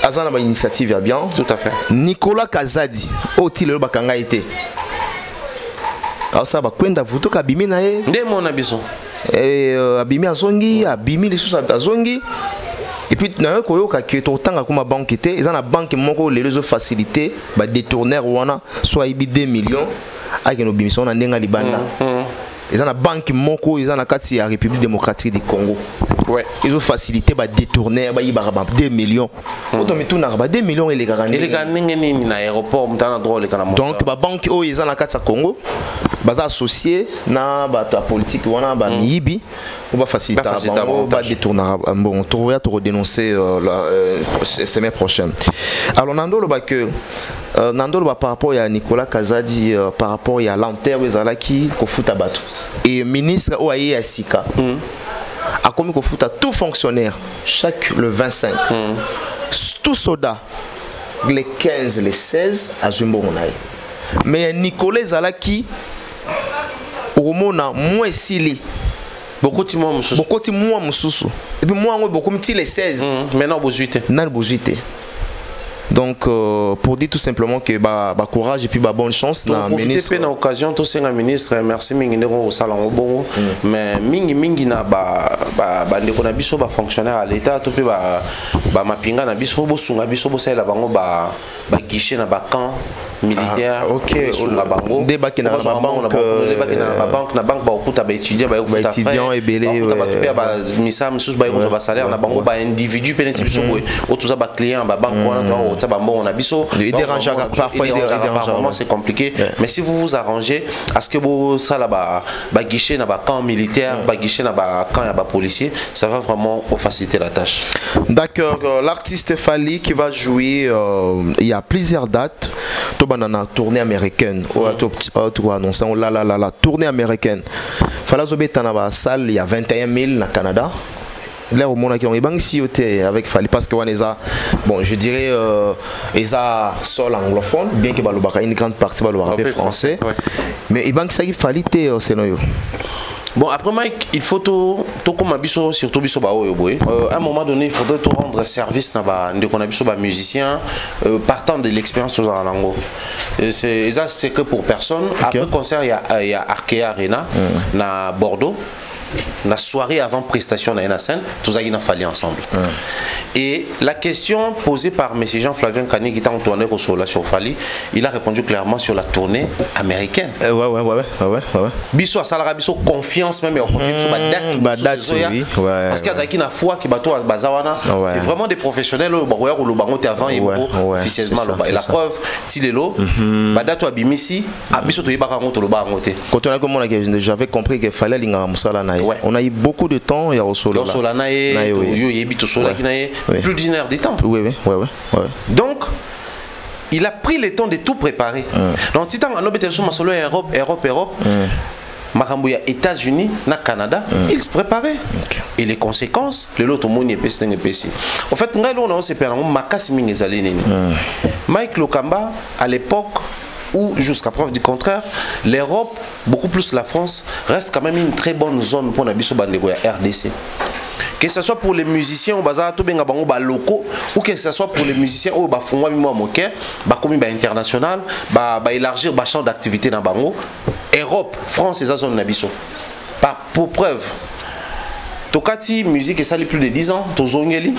S2: Azana ba initiative va bien.
S7: Tout à fait.
S2: Nicolas Kazadi otile bakanga été. Alors ça va kwenda vuto kabimi na ye
S7: nde mona biso
S2: abimi azongi abimi lisusu azongi et puis na ko yoka ke to tanga kuma banque te eza na banque moko les réseaux facilité ba détourneur wana soit ibi 2 millions avec no bimison na ndenga libanda eza na banque moko eza na kati ya République démocratique du Congo. Ouais, ils ont facilité ba détourner ba yiba 2 millions. Autant mituna ba 2 millions et les garanties.
S7: Les garanties na aéroport mutana droit les kana.
S2: Donc ba banque o ils ont la carte Congo. Baza associé na ba ta politique wana ba miyibi on va faciliter ba détourner bon trouver à dénoncer la semaine prochaine. Alors Nandolo ba que Nandolo ba par rapport à Nicolas Kazadi par rapport à l'enterre ezalaki ko futa bato et ministre o aye Sika. A comme il faut à tout fonctionnaire chaque le 25 tout soda les 15 les 16 à Zumbonaï mais Nicolas Zalaki au mona moins sili beaucoup de moi mususu et puis moi beaucoup les 16
S7: maintenant bozuité
S2: nan bozuité. Donc pour dire tout simplement que courage et puis bonne chance
S7: na ministre. Profiter na occasion tout c'est un ministre merci mingi ndeko au salon bongo mais mingi na ndeko na biso ba fonctionnaire à l'état tout pe ba mapinga na biso bo sunga biso bo sala bango ba guichet na ba camp militaire.
S2: OK sunga bango débat qui na banque
S7: na banque ba okuta ba étudiant ba okuta
S2: étudiant et belé
S7: ba misa musus ba ko salaire na bango ba individu peneti biso boy o tout ça ba client ba banque wana on a biso
S2: parfois
S7: c'est compliqué mais si vous vous arrangez à ce que vous ça là-bas guichet na ba camp militaire ba guichet na ba camp ya ba policier ça va vraiment faciliter la tâche.
S2: D'accord, l'artiste Fally qui va jouer il y a plusieurs dates to banana tournée américaine tu annoncer la tournée américaine Fally zobeta na ba salle il y a 21 000 na Canada. Là au monde qui ont été avec Fally parce que bon je dirais eza sol anglophone bien que balobaka une grande partie balobaka français mais il banque ça qui Fally té c'est noyo.
S7: Bon après Mike il faut tout comme abiso surtout biso ba oyo boy à un moment donné il faudrait tout rendre service na ba ndeko na biso ba musicien partant de l'expérience dans lango c'est ça c'est que pour personne après concert il y a Arkea Arena na Bordeaux. La soirée avant prestation dans la scène, tous aïna Fally ensemble. Et la question posée par M. Jean-Flavien Kani qui était en tournée sur Fally, il a répondu clairement sur la tournée américaine.
S2: Ouais.
S7: Biso à Salara, biso confiance même,
S2: date
S7: parce qu'il y a une foi qui bateau à Bazawana, c'est vraiment des professionnels au Baroya ou le Baron avant et officiellement. Et la preuve, Tilelo, Badato Abimisi, Abiso to Yibaramoto le Barangote.
S2: Quand on a commencé, j'avais compris qu'il fallait l'Ingamusala. On a eu beaucoup de temps il y a
S7: plus d'une heure de temps.
S2: Oui.
S7: Donc il a pris le temps de tout préparer. Donc si tu as Europe, Makambuya États-Unis, na Canada, ils se préparaient. Et les conséquences, le lot au monde est pesé. En fait, on a aussi perdu Makasi Mingezalini. Mike Lokamba à l'époque où jusqu'à preuve du contraire, l'Europe, beaucoup plus la France, reste quand même une très bonne zone pour Nabiso Bandego RDC. que ce soit pour les musiciens au bazar to benga bango ba locaux ou que ce soit pour les musiciens au ba fungwa mi moke ba komi ba international ba élargir ba champ d'activité dans bango Europe France et ça zone na biso pour preuve tokati musique et ça plus de 10 ans tozongeli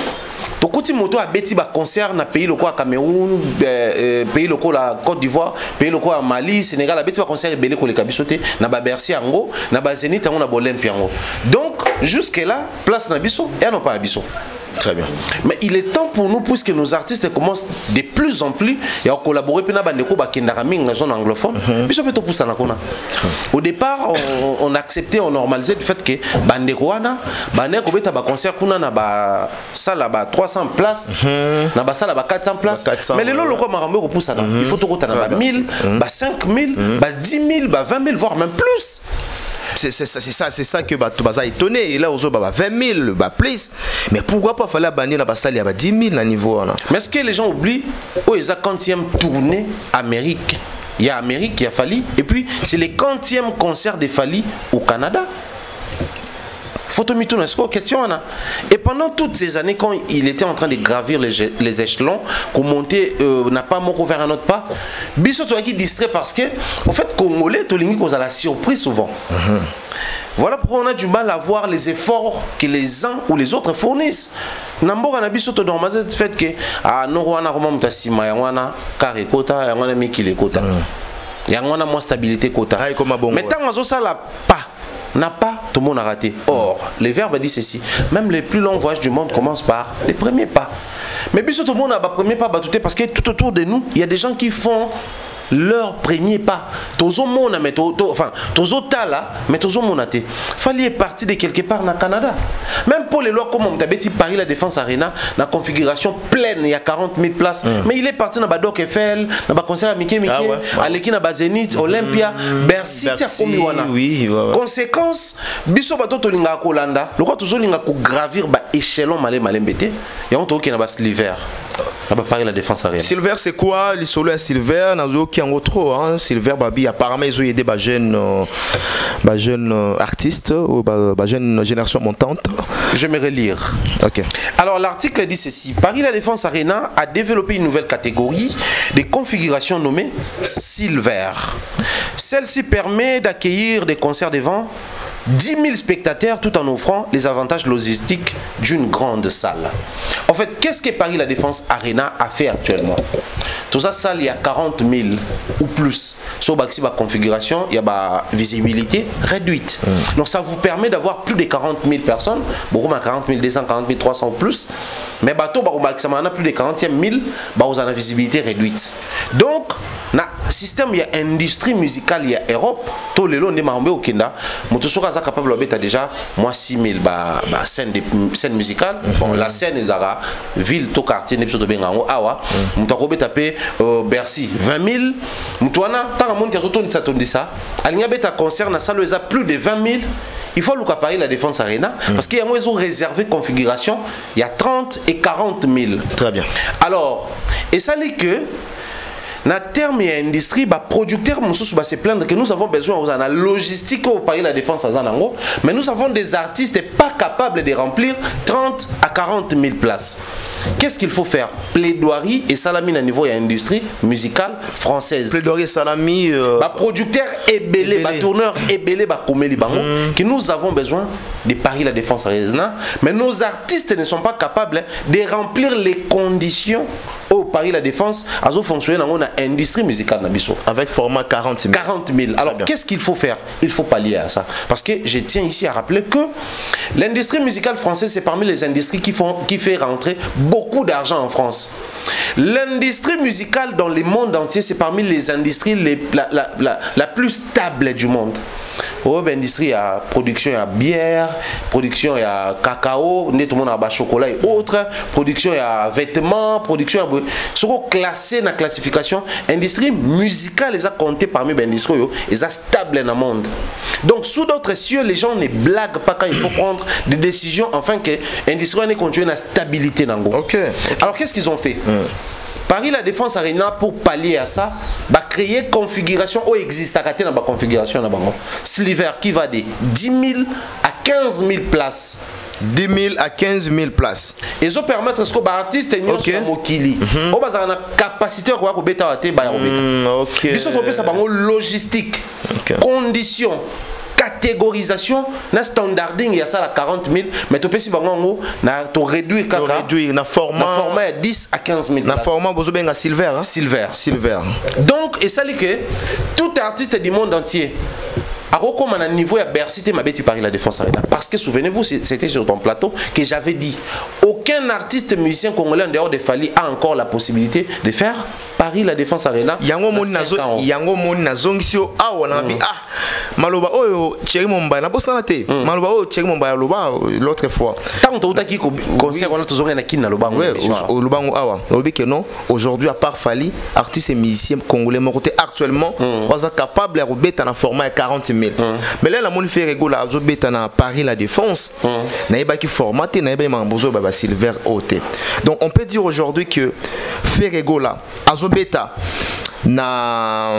S7: tokoti moto a beti ba concert na pays locaux à Cameroun pays locaux la Côte d'Ivoire pays locaux à Mali Sénégal a beti ba concert belé ko le kabisoté na ba Bercy yango na ba Zénith yango na Olympia yango donc jusque là place na biso et non pas à biso.
S2: Très bien.
S7: Mais il est temps pour nous, puisque nos artistes commencent de plus en plus à collaborer avec la zone anglophone. Au départ, on acceptait, on normalisait le fait que Bandekouana, Bandekouana, un concert na salle 300 places, na salle 400 places. Mais les locaux il faut tout 1000, 5000, 10 000, 20 000, voire même plus.
S2: C'est ça que tu es étonné. Et là, on a 20 000, plus. Mais pourquoi pas fallait bannir la salle, il y a 10 000 à niveau.
S7: Mais est-ce que les gens oublient ils ont 40e tournée Amérique? Il y a Amérique, il y a Fali. Et puis, c'est le 40e concert de Fali au Canada. Photomito, est-ce que question Anna? Et pendant toutes ces années, quand il était en train de gravir les échelons, qu'on montait, n'a pas mon vers un autre pas, Bissot qui distrait parce que, en fait, Congolais, Tolingi cause à la surprise souvent. Voilà pourquoi on a du mal à voir les efforts que les uns ou les autres fournissent. Namboka na biso to normaliser le fait que non wana comment mutasima wana carré kota wana mikile kota. Wana moins stabilité kota. Mais tant que ça la pas n'a pas, tout le monde a raté. Or, les verbes disent ceci. Même les plus longs voyages du monde commencent par les premiers pas. Mais bien sûr, tout le monde a les premiers pas battus parce que tout autour de nous, il y a des gens qui font leur premier pas. Tozo mona mais enfin tozo tala mais tozo monate. Fallait partir de quelque part dans Canada. Même pour les lois comme on t'abeti Paris la Défense Arena, la configuration pleine, il y a 40 000 places. Mais il est parti dans Badok Eiffel, dans le concert à Mickey, à l'équipe dans Zénith, Olympia, Bercy,
S2: oui.
S7: Conséquence, biso bato to linga kolanda, le quoi tozo linga ko gravir ba échelon malé mbété. Il y a un truc qui n'a pas Silver. Paris la Défense Arena.
S2: Silver c'est quoi? Les solos à Silver, nazo qui en trop hein. Silver babi apparemment ils ont aidé ba jeune artiste ou ba jeune génération montante.
S7: J'aimerais lire.
S2: OK.
S7: Alors l'article dit ceci. Paris la Défense Arena a développé une nouvelle catégorie de configuration nommée Silver. Celle-ci permet d'accueillir des concerts devant 10 000 spectateurs tout en offrant les avantages logistiques d'une grande salle. En fait, qu'est-ce que Paris la Défense Arena a fait actuellement? Tout ça, salle, il y a 40 000 ou plus. Sur la configuration, il y a la visibilité réduite. Donc ça vous permet d'avoir plus de 40 000 personnes. Beaucoup de 40 200, 40 300 ou plus. Mais bateau, ça a plus de 40 000, vous avez une visibilité réduite. Donc, dans le système, il y a industrie musicale, il y a Europe. Tous les lots, on est au Kenda. Je suis capable de déjà 6 000 scènes musicales. Bon, la scène est à ville, tout quartier, n'est pas de Bengango, Awa. Je suis taper Bercy 20 000. Tant que monde qui a dit ça, il y a un concert dans la salle, il y a plus de 20 000. Il faut le Paris la Défense Arena parce qu'il y a une réservé configuration, il y a 30 et 40 000.
S2: Très bien.
S7: Alors, et ça dit que dans le terme et l'industrie, les producteurs se plaindre que nous avons besoin de la logistique au Paris la Défense à Zanango, mais nous avons des artistes pas capables de remplir 30 à 40 000 places. Qu'est-ce qu'il faut faire? Plaidoirie et salami à niveau de l'industrie musicale française.
S2: Plaidoirie et salami.
S7: Producteurs ébélés, tourneurs ébélés, que nous avons besoin de Paris la Défense Arena, mais nos artistes ne sont pas capables de remplir les conditions au Paris la Défense à fonctionner dans l'industrie musicale.
S2: Avec format 40 000.
S7: 40 000. Alors qu'est-ce qu'il faut faire? Il faut pallier à ça. Parce que je tiens ici à rappeler que l'industrie musicale française, c'est parmi les industries qui fait rentrer beaucoup d'argent en France. L'industrie musicale dans le monde entier, c'est parmi les industries la plus stable du monde. L'industrie, il y a production, il y a bière, production, il y a cacao, tout le monde a chocolat et autres, production, il y a vêtements, production, ce qu'on classé dans la classification, industrie musicale, ils ont compté parmi les industries, ils sont stables dans le monde. Donc, sous d'autres cieux, les gens ne blaguent pas quand il faut prendre des décisions afin que l'industrie continue la stabilité dans le monde. Alors, qu'est-ce qu'ils ont fait? Paris la Défense Arena, pour pallier à ça, va créer configuration où existe à dans la configuration. Silver qui va de 10 000 à 15 000 places.
S3: 10 000 à 15 000 places.
S7: Et ça permettre ce que les artistes aient une mokili. On va avoir une capacité à robeta à te ba robeta.
S3: OK.
S7: Ils sont trompés ça par logistique, conditions, catégorisation, na standarding il y a ça à 40 000, mais tu peux si bango na to réduire kaka.
S3: Réduire na format
S7: 10 à 15 000.
S3: Na format bozo benga silver hein? Silver.
S7: Donc et ça dit que tout artiste du monde entier à un niveau à Bercy, ma bête Paris la Défense Arena. Parce que souvenez-vous, c'était sur ton plateau que j'avais dit aucun artiste musicien congolais en dehors de Fally a encore la possibilité de faire Paris la Défense Arena.
S3: Yango moni na zongisio awa na bi maloba oyo Thierry Momba na bossa na te. Maloba oyo Thierry Momba loba l'autre fois.
S7: Tant to utaki ko concert on a toujours na kin na lobango.
S3: Ouais, au lobango awa. Lobi que non, aujourd'hui à part Fally, artistes et musiciens congolais mon côté actuellement, on est capable de rebeta na format 40 000. Mais là la mon fait rigola azobeta na Paris la Défense. Na yeba ki formaté na yeba mambozo baba silver OT. Donc on peut dire aujourd'hui que fait rigola azobeta na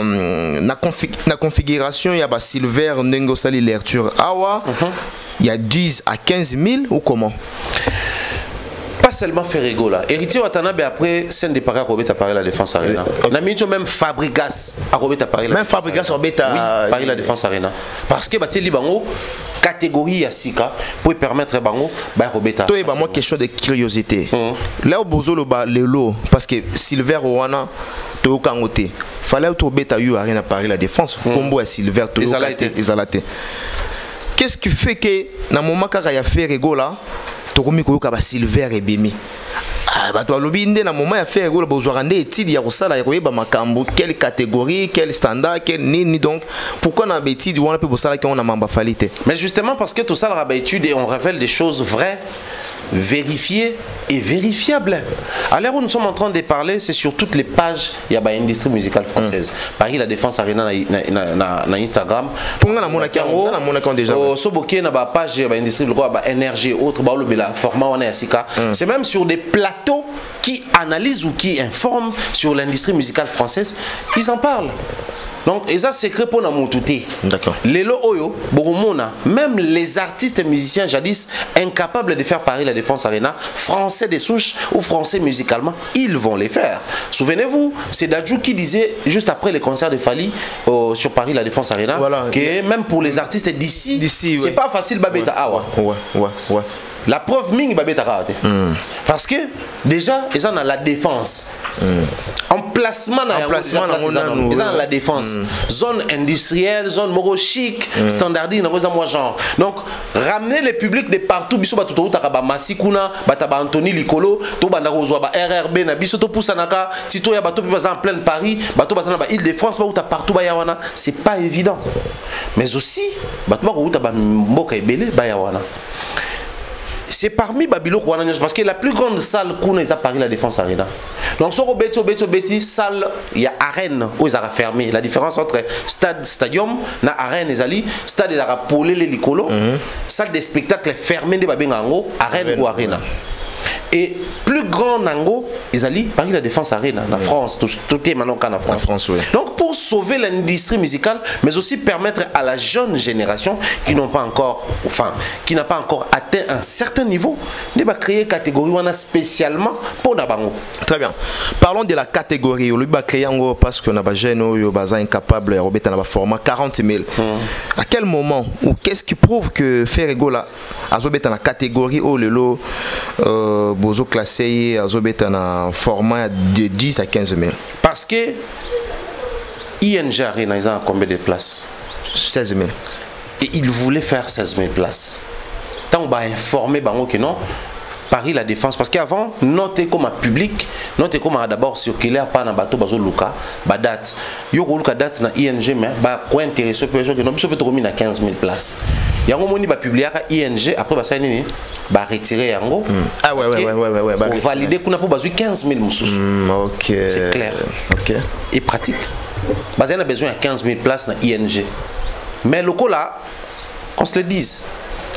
S3: configuration ya ba silver ndenge sali lecture awa il y a 10 à 15 000 ou comment?
S7: Pas seulement Ferrego là. Héritier Watanabe après scène de Paris à Robert à Paris la Défense Arena. On a mis même Fabregas à Robert à Paris.
S3: Même Fabregas à Robert
S7: à Paris la Défense Arena. Parce que Baté Libango catégorie à Sika pour permettre Bango bah Robert à.
S3: Toi et moi question de curiosité. Là au bozo le ba lelo parce que Silver Owana to kangote. Fallait to beta yu Arena Paris la Défense combo à Silver to ezalate. Qu'est-ce qui fait que na moment kaka ya Ferrego là tokomi koyoka ba silver et bimi bato alobi nde na moment ya faire ko bozwaka nde étude ya kosala ya koyeba makambo quelle catégorie quel standard quel nini donc pourquoi na étude wana pe bosala ki on a mamba falite.
S7: Mais justement parce que tout ça la étude et on révèle des choses vraies, vérifiées et vérifiables. À l'heure où nous sommes en train de parler, c'est sur toutes les pages il y a l'industrie musicale française. Paris la Défense Arena na Instagram.
S3: Pour nga na mona ki déjà.
S7: Soboké na ba page ya industrie le quoi ba énergie autre ba le format wana ya sika. C'est même sur des plateaux qui analysent ou qui informent sur l'industrie musicale française, ils en parlent. Donc, et ça c'est secret pour nous tout.
S3: D'accord.
S7: Lelo Oyo, Boromona, même les artistes musiciens jadis incapables de faire Paris la Défense Arena, français des souches ou français musicalement, ils vont les faire. Souvenez-vous, c'est Dadju qui disait juste après les concerts de Fally sur Paris la Défense Arena, voilà, que même pour les artistes d'ici, c'est pas facile Babeta Awa.
S3: Ouais.
S7: La preuve ming Babeta Karate. Parce que déjà, ils ont la défense. Emplacement dans la défense. Zone industrielle, zone moro chic, standardisée dans moi genre. Donc ramener le public de partout, biso ba tout takaba Masikuna, bataba Anthony Likolo, to banda kozwa ba RRB na biso to pusanaka, tito ya bato en plein Paris, bato bazana ba Île-de-France ba uta partout ba yawana, c'est pas évident. Mais aussi bato ba uta ba mboka ebele ba yawana. C'est parmi Babylone parce que la plus grande salle qu'on est à Paris la Défense Arena. Donc sur Beti salle il y a arène où ils ont fermé. La différence entre stadium na arène ezali stade ils ont polé les licolo salle de spectacle fermée de Babengango arène ou arena. Et plus grand nango, ils allaient Paris la Défense Arena, la France, tout est maintenant en France. Donc pour sauver l'industrie musicale, mais aussi permettre à la jeune génération qui n'ont pas encore, qui n'a pas encore atteint un certain niveau, de créer une catégorie spécialement pour Nabango.
S3: Très bien. Parlons de la catégorie. On va créer parce qu'on a des jeunes qui sont incapables de remettre dans le format 40 000. À quel moment ou qu'est-ce qui prouve que Ferrego là a dans la catégorie où le lot bozo classé azobeta na format de 10 à 15 000.
S7: Parce que ING Arena ils ont combien de places?
S3: 16 000.
S7: Et ils voulaient faire 16 000 places. Tant on va informer bango que non Paris la Défense parce qu'avant noté comme un public noté comme d'abord circulaire pas na bateau bazo luka ba date yo ko luka date na ING mais ba ko intéressé peu que non peut trop mis na 15 000 places. Yango moni ba publier ka ING après ba ça nini ba retirer yango.
S3: Ah ouais
S7: pour valider qu'on a pour bazo 15 000 moussous.
S3: OK.
S7: C'est clair.
S3: OK.
S7: Et pratique. Bah on a besoin de 15 000 places na ING. Mais le là qu'on se le dise.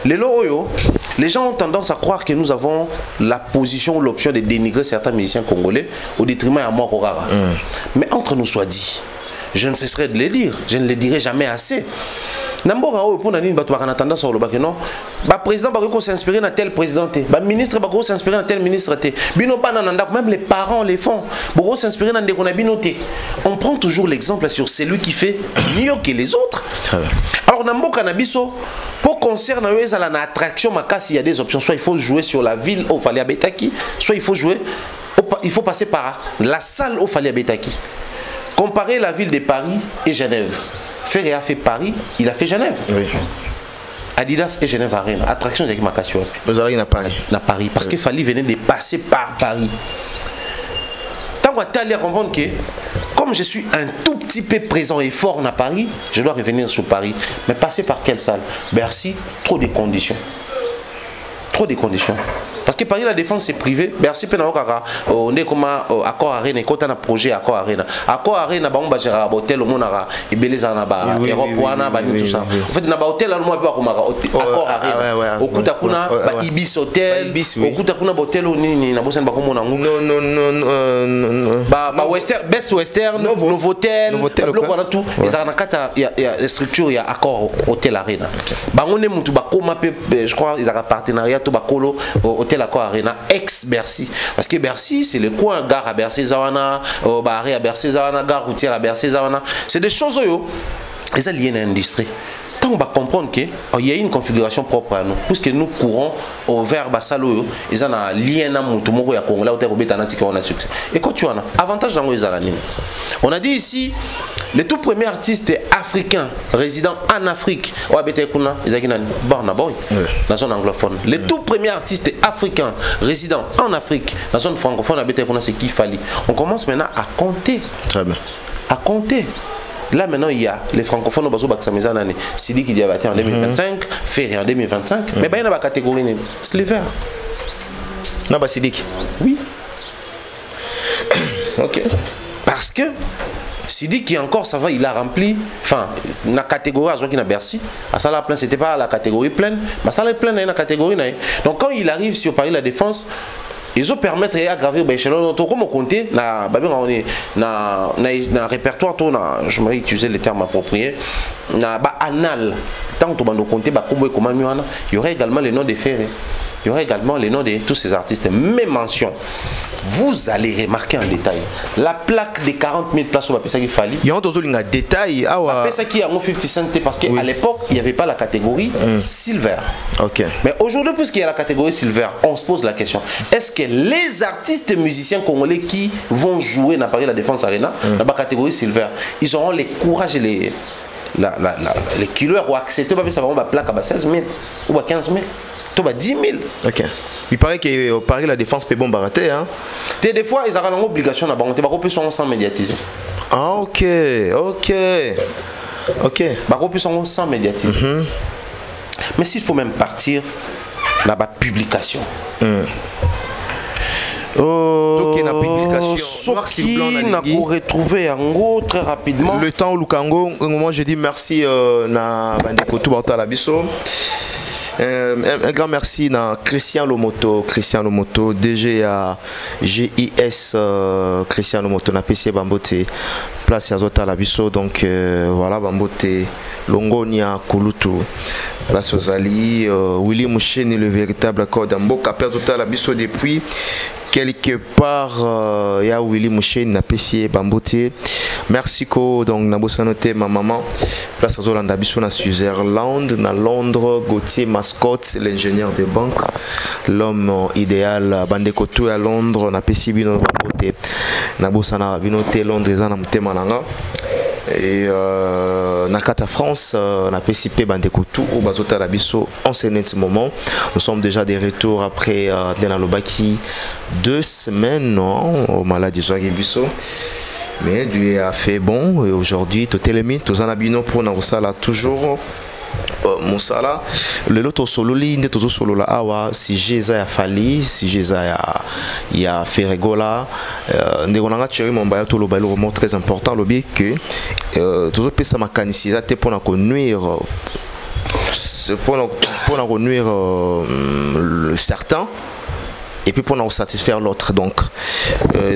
S7: Les gens ont tendance à croire que nous avons la position ou l'option de dénigrer certains musiciens congolais au détriment à moi Korara. Mais entre nous soit dit, je ne cesserai de le dire, je ne le dirai jamais assez. Namboka o pour nani bato bakana tendance au lobake non. Ba président bako s'inspirer na tel président té. Ba ministre bako s'inspirer na tel ministre té. Bino pas nanda même les parents les font. Bako s'inspirer na ndeko na bino té. On prend toujours l'exemple sur celui qui fait mieux que les autres. Alors Namboka na biso pour concerne la attraction makasi il y a des options, soit il faut jouer sur la ville au Fali Abetaki, soit il faut jouer il faut passer par la salle au Fali Abetaki. Comparer la ville de Paris et Genève. Ferré a fait Paris, il a fait Genève. Oui. Adidas et Genève Arena. Attraction avec Makassi.
S3: Vous allez à Paris.
S7: À Paris. Parce qu'il fallait venir de passer par Paris. Tant qu'on a comprendre que, comme je suis un tout petit peu présent et fort à Paris, je dois revenir sur Paris. Mais passer par quelle salle? Bercy, trop de conditions. Trop de conditions. Parce que Paris, la défense est privée. Bercy, on est comme Accor Arena, et quand on a un projet Accor Arena. Accor Arena, on va gérer un hôtel au monde, et Beleza, Europe, tout ça. En fait, on a un hôtel, on a Accor Arena. Au coup d'Akuna, Ibis Hotel, au coup d'Akuna, hôtel, on a Best Western, Novotel, tout. Il y a des structures, il y a Accor Hotel Arena. On est, je crois, ils ont un partenariat. Tobacolo hôtel Accor Arena ex Bercy parce que Bercy c'est le coin gare à Bercy Zawana barré à Bercy Zawana gare routière à Bercy Zawana c'est des choses ils sont liés à l'industrie. Tant on va comprendre qu'il y a une configuration propre à nous puisque nous courons vers Bassalo ils ont un lien à Moutoumoro et à Congo là où on a succès et quand tu en as avantage dans les années on a dit ici les tout premiers artistes africains résidant en Afrique la zone anglophone les tout premiers artistes africains résidant en Afrique la zone francophone c'est qui fallait on commence maintenant à compter très bien à compter. Là maintenant il y a les francophones au bateau Baksamezan année. Sidi qui dit en 2025, Ferré en 2025, mais il y a une catégorie, c'est l'hiver.
S3: Non, bah Sidik.
S7: Oui. Ok. Parce que Sidi qui encore ça va, il a rempli, enfin, la catégorie à qui n'a Bercy, à ça la pleine, c'était pas la catégorie pleine, mais ça la pleine dans la catégorie. Donc quand il arrive sur Paris la Défense, ils ont permettre d'aggraver l'échelon. Comme on comptait, na répertoire, je vais utiliser les termes appropriés, na anal. Tant que on comptait, il y aurait également les noms des Ferré. Il y aurait également les noms de tous ces artistes. Même mention. Vous allez remarquer en détail la plaque de 40 000 places au Bapesa qui fallait.
S3: Il y a un détail.
S7: Bapesa qui a 50 cent parce qu'à l'époque, il n'y avait pas la catégorie silver.
S3: Ok.
S7: Mais aujourd'hui, puisqu'il y a la catégorie silver, on se pose la question est-ce que les artistes musiciens congolais qui vont jouer dans Paris la Défense Arena, dans la catégorie silver, ils auront le courage et les kilos à accepter ça va la plaque à 16 000 ou à 15 000 ou à 10 000.
S3: Ok. Il paraît que Paris la Défense peut bon barater hein.
S7: Des fois ils auront l'obligation de banquer, ils sont sans médiatiser.
S3: Ah ok.
S7: Sans médiatiser. Mais s'il faut même partir dans la publication.
S3: Donc il y a une publication
S7: noir sur blanc on a retrouvé en gros très rapidement
S3: le temps où Lukango moi je dis merci na bandeko tout à la biso. Un grand merci à Christian Lomoto, DG à GIS Christian Lomoto, na PC Bambote, place à Zota Labiso, donc voilà Bambote, Longonia, Kulutu, place aux Ali, Willy Moucheni, le véritable accord d'Amboka, Père Zota Labiso depuis quelque part, il y a Willy Moucheni, na PC Bambote. Merci ko donc na bossa noté ma maman place à Zolanda biso na Switzerland na Londres Gauthier Mascotte l'ingénieur de banque l'homme idéal bandeko tout à Londres na pesi bino côté na bossa na binoté Londres za na mutema nanga et na kata France na pesi pe bandeko tout au bazota la biso en ce moment nous sommes déjà de retour après dans Lobaki 2 semaines au maladie Zoagi biso. Mais Dieu a fait bon et aujourd'hui tout est le mythe, tous en abino pour nous là toujours Moussala le loto solo ligne tous solo la awa si Jésus a fallu si Jésus a fait rigola ndekona chéri mon baya tout le bailo vraiment très important le bien que toujours pesa makanisisa te pour nous nuire pour nuire certains et puis pour nous satisfaire l'autre donc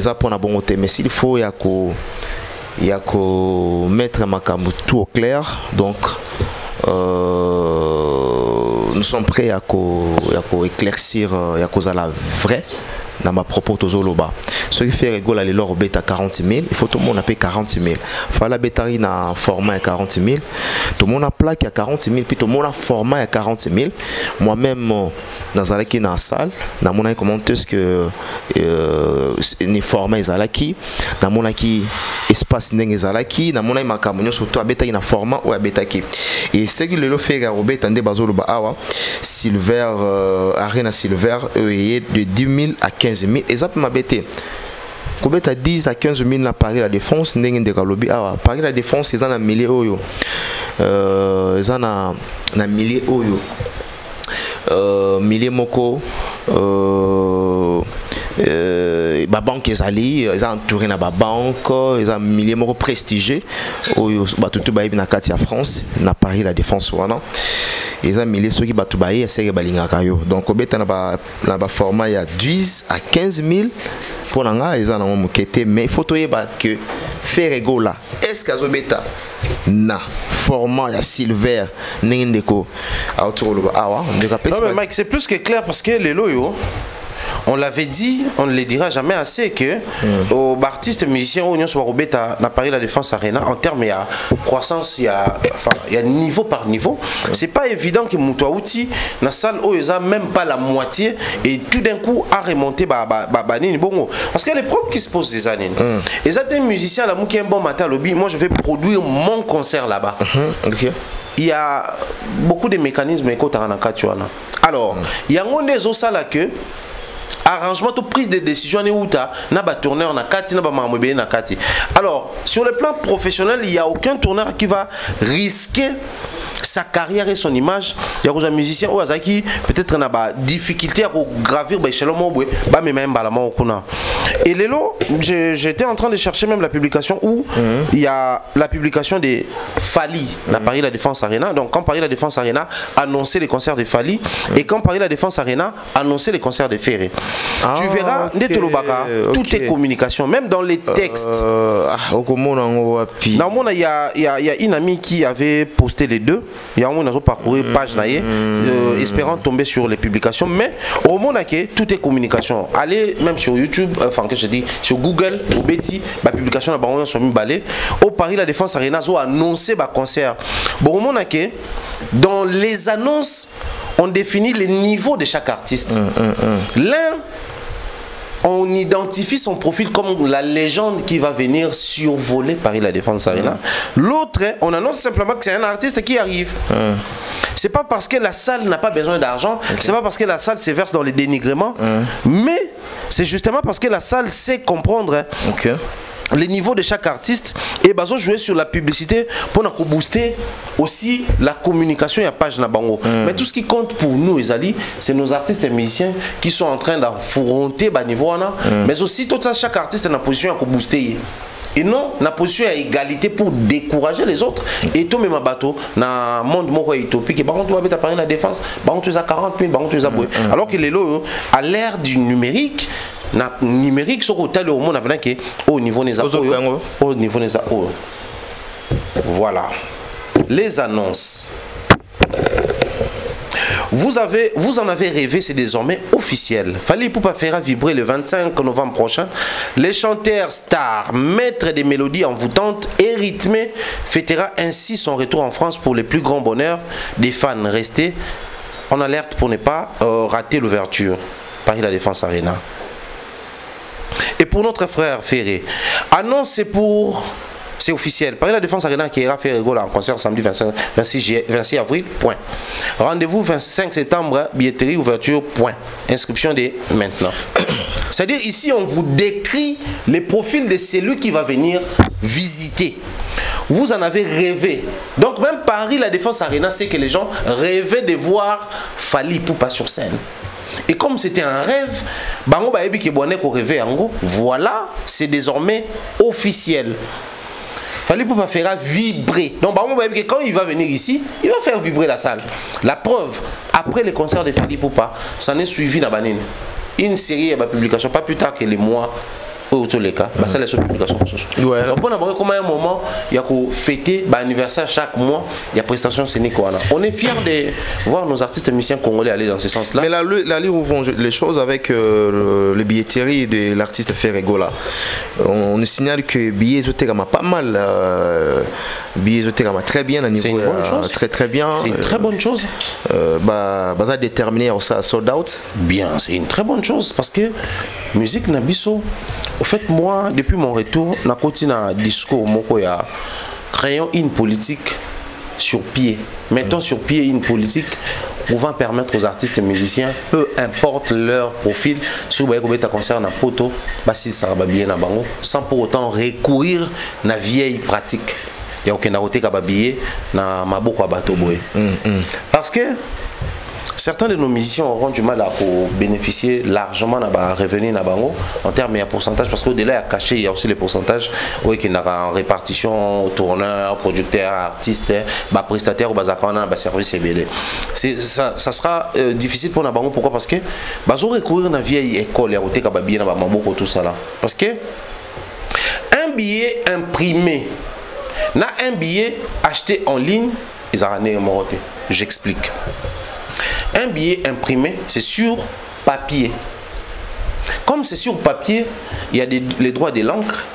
S3: ça pour la bonne mais s'il faut il y a qu'au mettre ma tout au clair donc nous sommes prêts à éclaircir à cause à la vraie dans ma propos tozoloba. Ce qui fait rigolo les lors bêta 40 000, il faut tout le monde payer 40 000. Faut la bétari na format à 40 000, tout le monde a plaque à 40 000, puis tout le monde a format à 40 000. Moi-même dans la salle, dans mon commentaire que ni format ezalaki, dans mon espace ndenge ezalaki, dans mon makamunyo surtout bétari na format ou bétaki. Et ce qui le fait au bêta ndé bazoloba awa Silver Arena Silver de 10 000 à 15 000 exactement bêté. Combien à 10 à 15 000 na Paris la défense ndenge de Kalobi awa Paris la défense ils en a milliers oyo ils en a milliers oyo milliers moko ba banque ezali ils ont entouré na ba banque ils ont milliers moko prestigieux oyo ba tout ba na kati ya France na Paris la défense wana ils ont milliers ceux qui batu ba essayer balingaka yo donc obeta na ba format ya 10 à 15 000 pour nga ils ont na mokete mais il faut toyeba que faire rigola est-ce qu'azobeta na format ya silver ndeko autour le awa ndeka pesa.
S7: Non mais Mike, c'est plus que clair parce que les loyaux on l'avait dit, on ne le dira jamais assez que aux artistes musiciens au Union Soirobeta n'a Paris la Défense Arena en termes il y a croissance, il y a niveau par niveau. C'est pas évident que Moutouaouti na salle où ils a même pas la moitié et tout d'un coup a remonté bongo parce que les problèmes qui se posent des années. Et ça des musiciens là qui un bon matin lobby, moi je vais produire mon concert là-bas. Il y a beaucoup de mécanismes alors il y a des autres salles que arrangement de prise de décision na ba tourneur na kati na ba mamobé na kati. Alors sur le plan professionnel il y a aucun tourneur qui va risquer sa carrière et son image. Il y a des musiciens ou azaki peut-être na ba difficulté à gravir ba échelon mobwe ba même balama okuna. Et lelo j'étais en train de chercher même la publication où il y a la publication de Fali na Paris la Défense Arena. Donc quand Paris la Défense Arena annonçait les concerts de Fali et quand Paris la Défense Arena annonçait les concerts de Ferré. Tu verras toutes les communications même dans les textes. Il y a une amie qui avait posté les deux. Il y a un parcouru page naïe espérant tomber sur les publications mais au moment où tout est communication. Allez même sur YouTube enfin que je dis sur Google au Betty la publication na bango sont mis balé au Paris la Défense Arena a annoncé ba concert. Bon au moment où dans les annonces on définit les niveaux de chaque artiste. L'un on identifie son profil comme la légende qui va venir survoler Paris la Défense Arena. L'autre, on annonce simplement que c'est un artiste qui arrive. C'est pas parce que la salle n'a pas besoin d'argent, c'est pas parce que la salle se verse dans les dénigrements, mais c'est justement parce que la salle sait comprendre les niveaux de chaque artiste et bazo jouer sur la publicité pour nous booster aussi la communication et la page na bango. Mais tout ce qui compte pour nous Ezali, c'est nos artistes et musiciens qui sont en train d'affronter ba niveau là, mais aussi tout ça chaque artiste est en position à booster. Et non, na position à égalité pour décourager les autres. Et tout même bateau, na monde moko utopique, par contre, tu vas Paris la Défense, par contre, tu as 40 000, par contre, tu as alors que les lots, à l'ère du numérique, na numérique, sur le monde au niveau des au niveau des voilà. Les annonces. Vous en avez rêvé, c'est désormais officiel. Fali Ipupa fera vibrer le 25 novembre prochain. Les chanteurs stars, maîtres des mélodies envoûtantes et rythmées, fêtera ainsi son retour en France pour le plus grand bonheur des fans. Restez en alerte pour ne pas rater l'ouverture. Paris la Défense Arena. Et pour notre frère Ferré, annonce c'est officiel. Paris la Défense Arena qui ira faire en concert samedi 26 avril. Point. Rendez-vous 25 septembre, billetterie, ouverture. Point. Inscription dès maintenant. C'est-à-dire ici on vous décrit les profils de celui qui va venir visiter. Vous en avez rêvé. Donc même Paris la Défense Arena, c'est que les gens rêvaient de voir Fali Ipupa sur scène. Et comme c'était un rêve, voilà, c'est désormais officiel. Fali Ipupa fera vibrer. Donc quand il va venir ici, il va faire vibrer la salle. La preuve, après les concerts de Fali Ipupa, ça n'est suivi dans Banine. Une série de publications, pas plus tard que les mois pour tous les cas, ça laisse publication.
S2: Ouais.
S7: Donc on a comme un moment, il y a qu'au fêter l'anniversaire chaque mois, il y a prestation scénique. On est fiers de voir nos artistes musiciens congolais aller dans ce sens-là.
S3: Mais là où vont les choses avec le billetterie de l'artiste Ferrego là, on nous signale que billet Zoterama pas mal, billet Zoterama très bien à niveau.
S7: C'est une bonne chose.
S3: Très bien.
S7: C'est une très bonne chose.
S3: Ça déterminé ça sold out.
S7: Bien, c'est une très bonne chose parce que musique Nabiso. Au fait, moi, depuis mon retour, na continue un discours moko ya créons une politique sur pied. Mettons sur pied une politique pouvant permettre aux artistes et musiciens, peu importe leur profil, si vous voyez que ça concerne un poteau, sans pour autant recourir à la vieille pratique. Il y a aucun côté qui a habillé na maboko à bateau boy. Parce que certains de nos musiciens auront du mal à bénéficier largement de revenus en termes de pourcentage, parce qu'au-delà il y a caché, il y a aussi les pourcentages qui sont en répartition, tourneur, producteur, artiste, prestataire ou service CBD. Ça sera difficile pour nous. Pourquoi? Parce que nous recourir à la vieille école, il y a tout ça là. Parce que un billet imprimé, un billet acheté en ligne, ils ont ramené moroté. J'explique. Un billet imprimé, c'est sur papier. Comme c'est sur papier, il y a les droits de l'encre,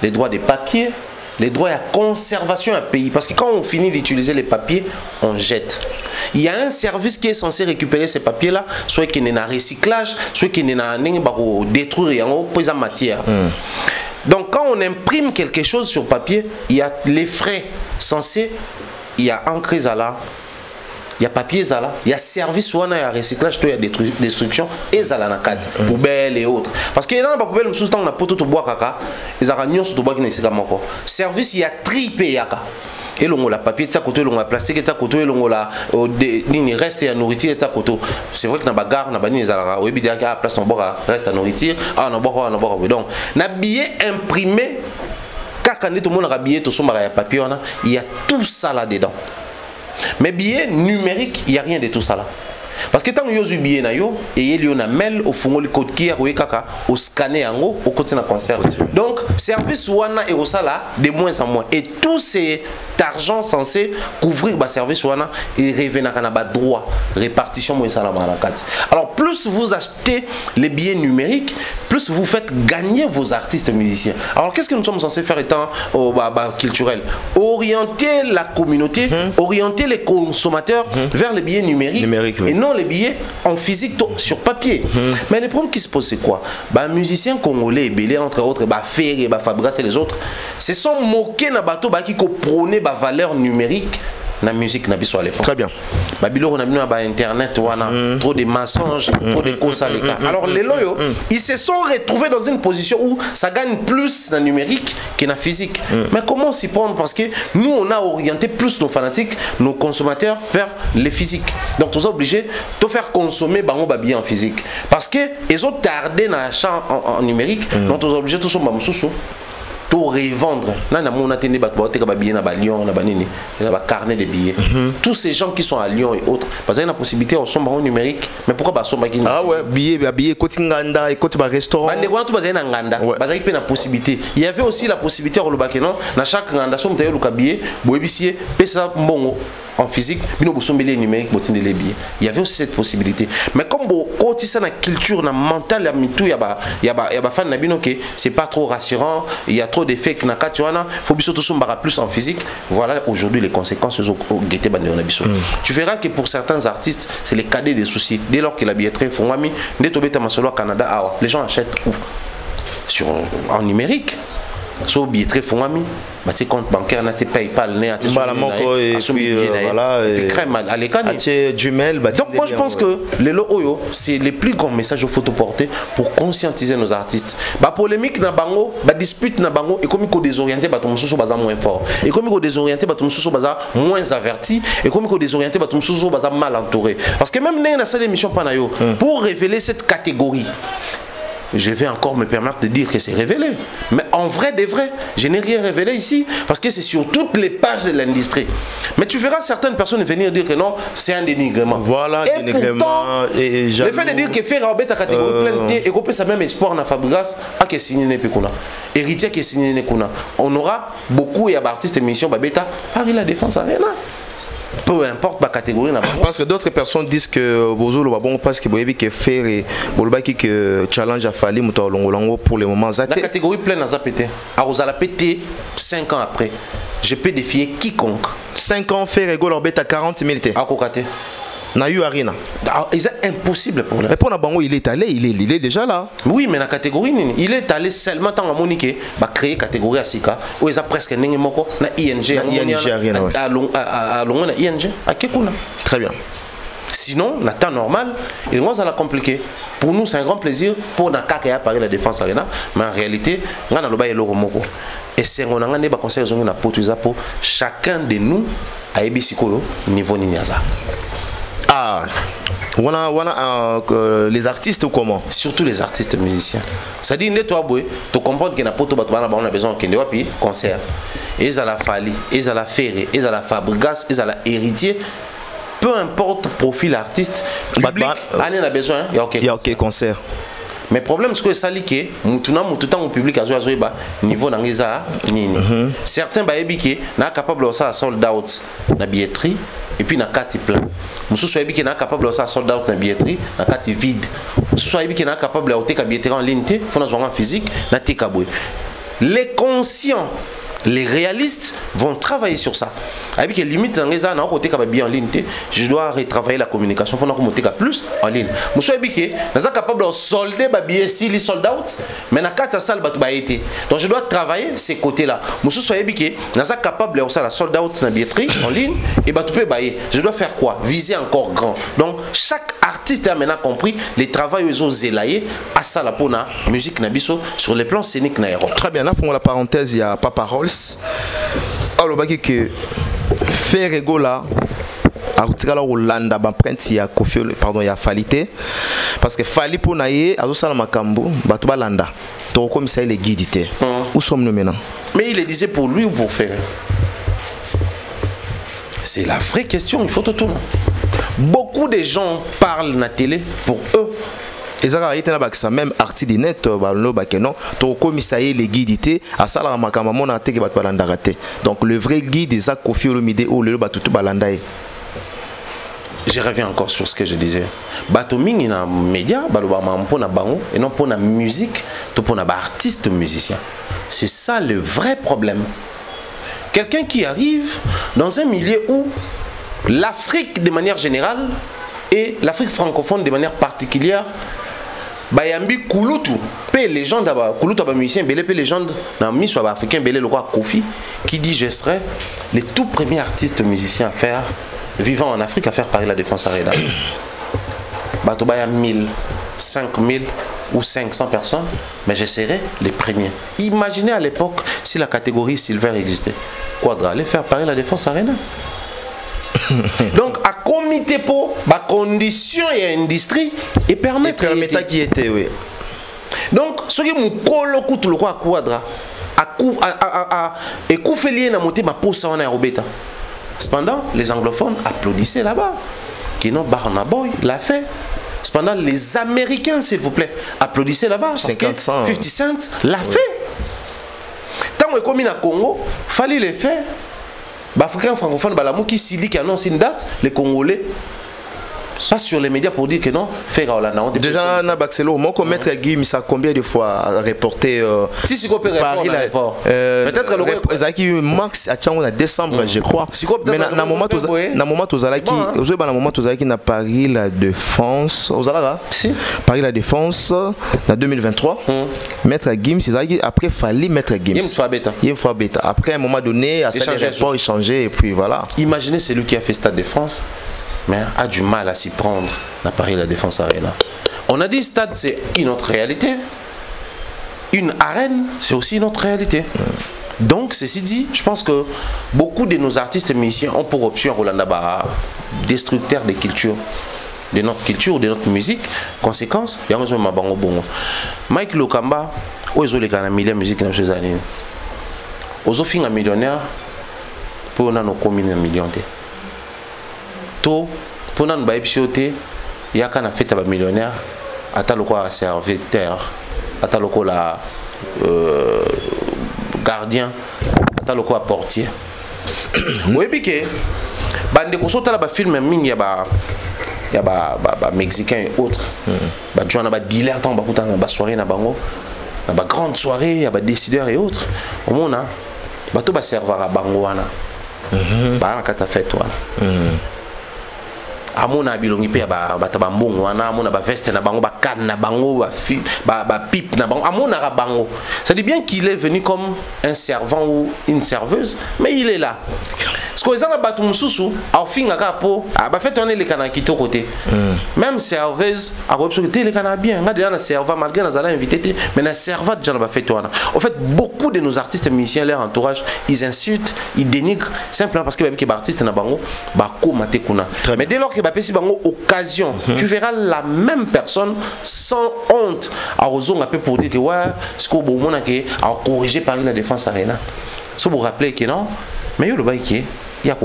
S7: les droits des papiers, les droits à conservation à payer. Parce que quand on finit d'utiliser les papiers, on jette. Il y a un service qui est censé récupérer ces papiers-là, soit qu'il y ait un recyclage, soit qu'il y ait un détruire en matière. Donc quand on imprime quelque chose sur papier, il y a les frais censés, il y a encre là. Il y a papier, il y a service, il y a recyclage, il y a destruction, et il y a poubelle et autres. Parce que dans la poubelle, on a poteau de bois, il y a un bois qui n'est pas encore. Service, il y a tripé. Et l'on a la papier de sa côté, l'on a plastique de sa côté, l'on a il reste à nourriture de sa côté. C'est vrai que dans la bagarre, on a banni les alara, on a la place, on reste à nourriture, on a donc, un billet imprimé, quand tout le monde a habillé, tout son papier, il y a tout ça là-dedans. Mais billet numérique, il n'y a rien de tout ça là. Parce que tant que vous avez billet, et il y a un mail au fond du code qui est au scanner au côté de la concert. Donc, service wana et au sala de moins en moins. Et tout cet argent censé couvrir le service wana et revenir à droit, répartition moins sala. Alors, plus vous achetez les billets numériques, plus vous faites gagner vos artistes musiciens. Alors, qu'est-ce que nous sommes censés faire étant culturel? Orienter la communauté, orienter les consommateurs vers les billets numériques et non les billets en physique sur papier. Mais le problème qui se pose, c'est quoi? Musiciens congolais, belé entre autres, Ferré, Fabrice et les autres, se sont moqués na bateau qui prônait la valeur numérique. La musique n'a pas à l'époque.
S3: Très bien.
S7: On a internet, trop de mensonges, trop de causes. Alors les loyaux, ils se sont retrouvés dans une position où ça gagne plus dans le numérique que dans le physique. Mais comment s'y prendre? Parce que nous, on a orienté plus nos fanatiques, nos consommateurs vers les physiques. Donc, nous sommes obligés de faire consommer bien en physique. Parce qu'ils ont tardé dans l'achat en numérique, donc nous sommes obligés de faire pour revendre. Carnet de billets. Tous ces gens qui sont à Lyon et autres, parce qu'il y a la possibilité au sombre numérique. Mais pourquoi pas sombre?
S3: Ah ouais, billets côté Nganda et côté restaurant.
S7: Il y avait aussi la possibilité au Lubakeno, dans chaque Nganda, somme taille le billet, boebissier, pesa bongo en physique, numérique, il y avait aussi cette possibilité. Mais comme côté ça, la culture, la mentale, il y a fan que c'est pas trop rassurant, il y a trop d'effets que il faut surtout plus en physique. Voilà aujourd'hui les conséquences au guetté bandé on a. Tu verras que pour certains artistes, c'est les cadets des soucis. Dès lors que la billetterie font ami, dès que tu au Canada, les gens achètent où? En numérique. So billetterie font ami. Tes comptes bancaires n'a pas PayPal né donc moi je pense que les loyo c'est les plus grands messages photoportés pour conscientiser nos artistes. Polémique na bango, dispute na bango et comme il faut désorienter baton soso baza moins fort. Et comme il faut désorienter baton soso baza moins averti et comme il faut désorienter baton soso baza mal entouré. Parce que même dans cette émission panayo pour révéler cette catégorie je vais encore me permettre de dire que c'est révélé. Mais en vrai des vrais, je n'ai rien révélé ici parce que c'est sur toutes les pages de l'industrie. Mais tu verras certaines personnes venir dire que non, c'est un dénigrement.
S3: Voilà,
S7: et pourtant, le fait de dire que faire Robert ta catégorie pleine et qu'on peut ça même espoir dans Fabregas à que signer n'est plus qu'on a. Héritier qui signé n'est qu'on a. On aura beaucoup d'artistes émission Babeta Paris la Défense Arena. Peu importe ma catégorie.
S3: Parce que d'autres personnes disent que Bozo le bon parce que Boyebi que faire et Bolbaki que challenge a fallu Moutalongolongo pour le moment.
S7: La catégorie pleine à pété. À Rosala pété 5 ans après. Je peux défier quiconque.
S3: 5 ans faire égaux leur bête à 40 000 T.
S7: À Kokate.
S3: Na eu Arena.
S7: C'est impossible pour lui.
S3: Mais pour Nabango, il est allé, il est déjà là.
S7: Oui, mais la catégorie, il est allé seulement tant à Monique, bah créer catégorie à Sika, où ils ont presque n'engagé moko na ING, à Longue na ING, à Kekuna.
S3: Très bien.
S7: Sinon, la temps normal, il nous a la compliqué. Pour nous, c'est un grand plaisir pour Nakaka et à Paris la Défense Arena, mais en réalité, on a le bail moko. Et c'est on a un débat conseil pour chacun de nous à Ebisiko niveau Ninyaza.
S3: Ah, voilà, les artistes ou comment?
S7: Surtout les artistes musiciens. Ça dit, tu comprends qu'il y a on a besoin qu'il y ait un concert. Ils ont la Fali, ils ont la Ferré, ils ont la Fabregas, ils ont la Héritier. Peu importe le profil artiste, public, on a besoin, il y a
S3: aucun concert.
S7: Mais le problème, c'est que ça dit que le public a joué niveau d'angeza nini. Certains baébiki sont capables de faire sold out na billetterie et puis na carte plein. Musu so baébiki sont capables de faire sold out na billetterie na carte vide. Musu so baébiki sont capables de faire billetterie en ligne, faut na en physique na tekabwe. Les conscients, les réalistes vont travailler sur ça. Avec les limites en ligne, je dois retravailler la communication pour monter plus en ligne. Je suis capable de solder les billets si les sold out, mais na carte salle été. Donc je dois travailler ces côtés-là. Je suis capable de faire la sold out na billetterie en ligne et je dois faire quoi? Viser encore grand. Donc chaque artiste a maintenant compris les travaux ils ont zélaillé à ça la pour la musique nabiso sur les plans scéniques na Europe.
S3: Très bien, là pour la parenthèse, il y a Papa Rolls. Alors que faire Regola article Hollanda print il y a Kofi pardon il y a Falité parce que Fali pour naie à ça la makambo batu balanda to comme ça il est guidité où sommes-nous maintenant?
S7: Mais il le disait pour lui ou pour faire? C'est la vraie question, il faut tout tourner. Beaucoup de gens parlent na télé pour eux.
S3: Et ça même artiste de net to comme ça il est guidité à ça la makambo na teke batu balanda raté. Donc le vrai guide des Kofi Olomide ou le batu balanda.
S7: Je reviens encore sur ce que je disais. Bato mingi na média, baloba na bango et non pour la musique, to pour na artiste musicien. C'est ça le vrai problème. Quelqu'un qui arrive dans un milieu où l'Afrique de manière générale et l'Afrique francophone de manière particulière, bayambi kulutu, pe légende aba kulutu aba musicien belé pe légende na miso aba africain belé le roi Kofi qui dit je serai le tout premier artiste musicien à faire vivant en Afrique à faire Paris la Défense Arena. Bato baya 1000, 5000 ou 500 personnes, mais je serai les premiers. Imaginez à l'époque si la catégorie Silver existait. Quadra allait faire Paris la Défense Arena. Donc à comité pour ma condition et industrie et permettre
S3: qui était oui.
S7: Donc ce qui me colle tout le quoi Quadra et Koufelier n'a monté ma pose en aérobéta. Cependant les anglophones applaudissaient là-bas. Kino Barna Boy l'a fait. Cependant les Américains s'il vous plaît applaudissaient là-bas.
S3: 50 Cent
S7: l'a fait. Tant que comme à Congo fallait le faire. Africains francophones, qui s'il dit qu'il annonce une date, les Congolais passent sur les médias pour dire que non, faire Hollande.
S3: Déjà, na Baxelo, mon commettre Guy, ça combien de fois reporté
S7: si c'est coopéré
S3: peut-être le max à décembre, je crois. Mais na moment aux Alaki, na Paris la Défense, aux Alara, Paris la Défense, en 2023. Maître Gim, c'est après fallait mettre Gim. Il faut bêta. Après un moment donné, à l'aéroport échanger et puis voilà.
S7: Imaginez celui qui a fait Stade de France. Mais a du mal à s'y prendre à Paris la Défense Arena. On a dit stade c'est une autre réalité. Une arène c'est aussi une autre réalité. Donc ceci dit, je pense que beaucoup de nos artistes et musiciens ont pour option Rolanda destructeur des cultures. de notre culture, de notre musique. Conséquence, il y a un bango bongo. Mike Lokamba, où est-ce que les milliers de musique dans ces années? Aux offres millionnaire, pour nous communes un million. Tout pour nous baïpsioté, il y a qu'un fait un millionnaire, à tel quoi serviteur, à tel quoi la gardien, à tel quoi portier. Oui, piqué. Bande ko sota la ba film mingi ya ba mexicain et autres. Ba joana ba dealer tant ba kutana ba soirée na bango. Na ba grande soirée ya ba décideurs et autres. Au monde ba to ba serveur à bango wana. Ba na kata fête wana. Amona bilongi pe ba tabambongo wana amona ba veste na bango ba canne na bango ba pipe na bango amona ra bango. Ça dit bien qu'il est venu comme un servant ou une serveuse, mais il est là. Parce que les gens battu mususu au fin à capo ba fait tourner les canards qui to côté. Même serveuse a côté les canards bien. On a déjà un serveur malgré nous allons inviter mais la servante déjà ba fait tourner. En fait beaucoup de nos artistes musiciens leur entourage ils insultent, ils dénigrent simplement parce que les artistes na bango ba komate kuna. Mais dès lors que ba pesi bango occasion, tu verras la même personne sans honte à ozonga peu pour dire que ouais ce que bon mona que a corriger par la défense arena. Si vous vous rappelez que non mais il y a le bail qui est il y a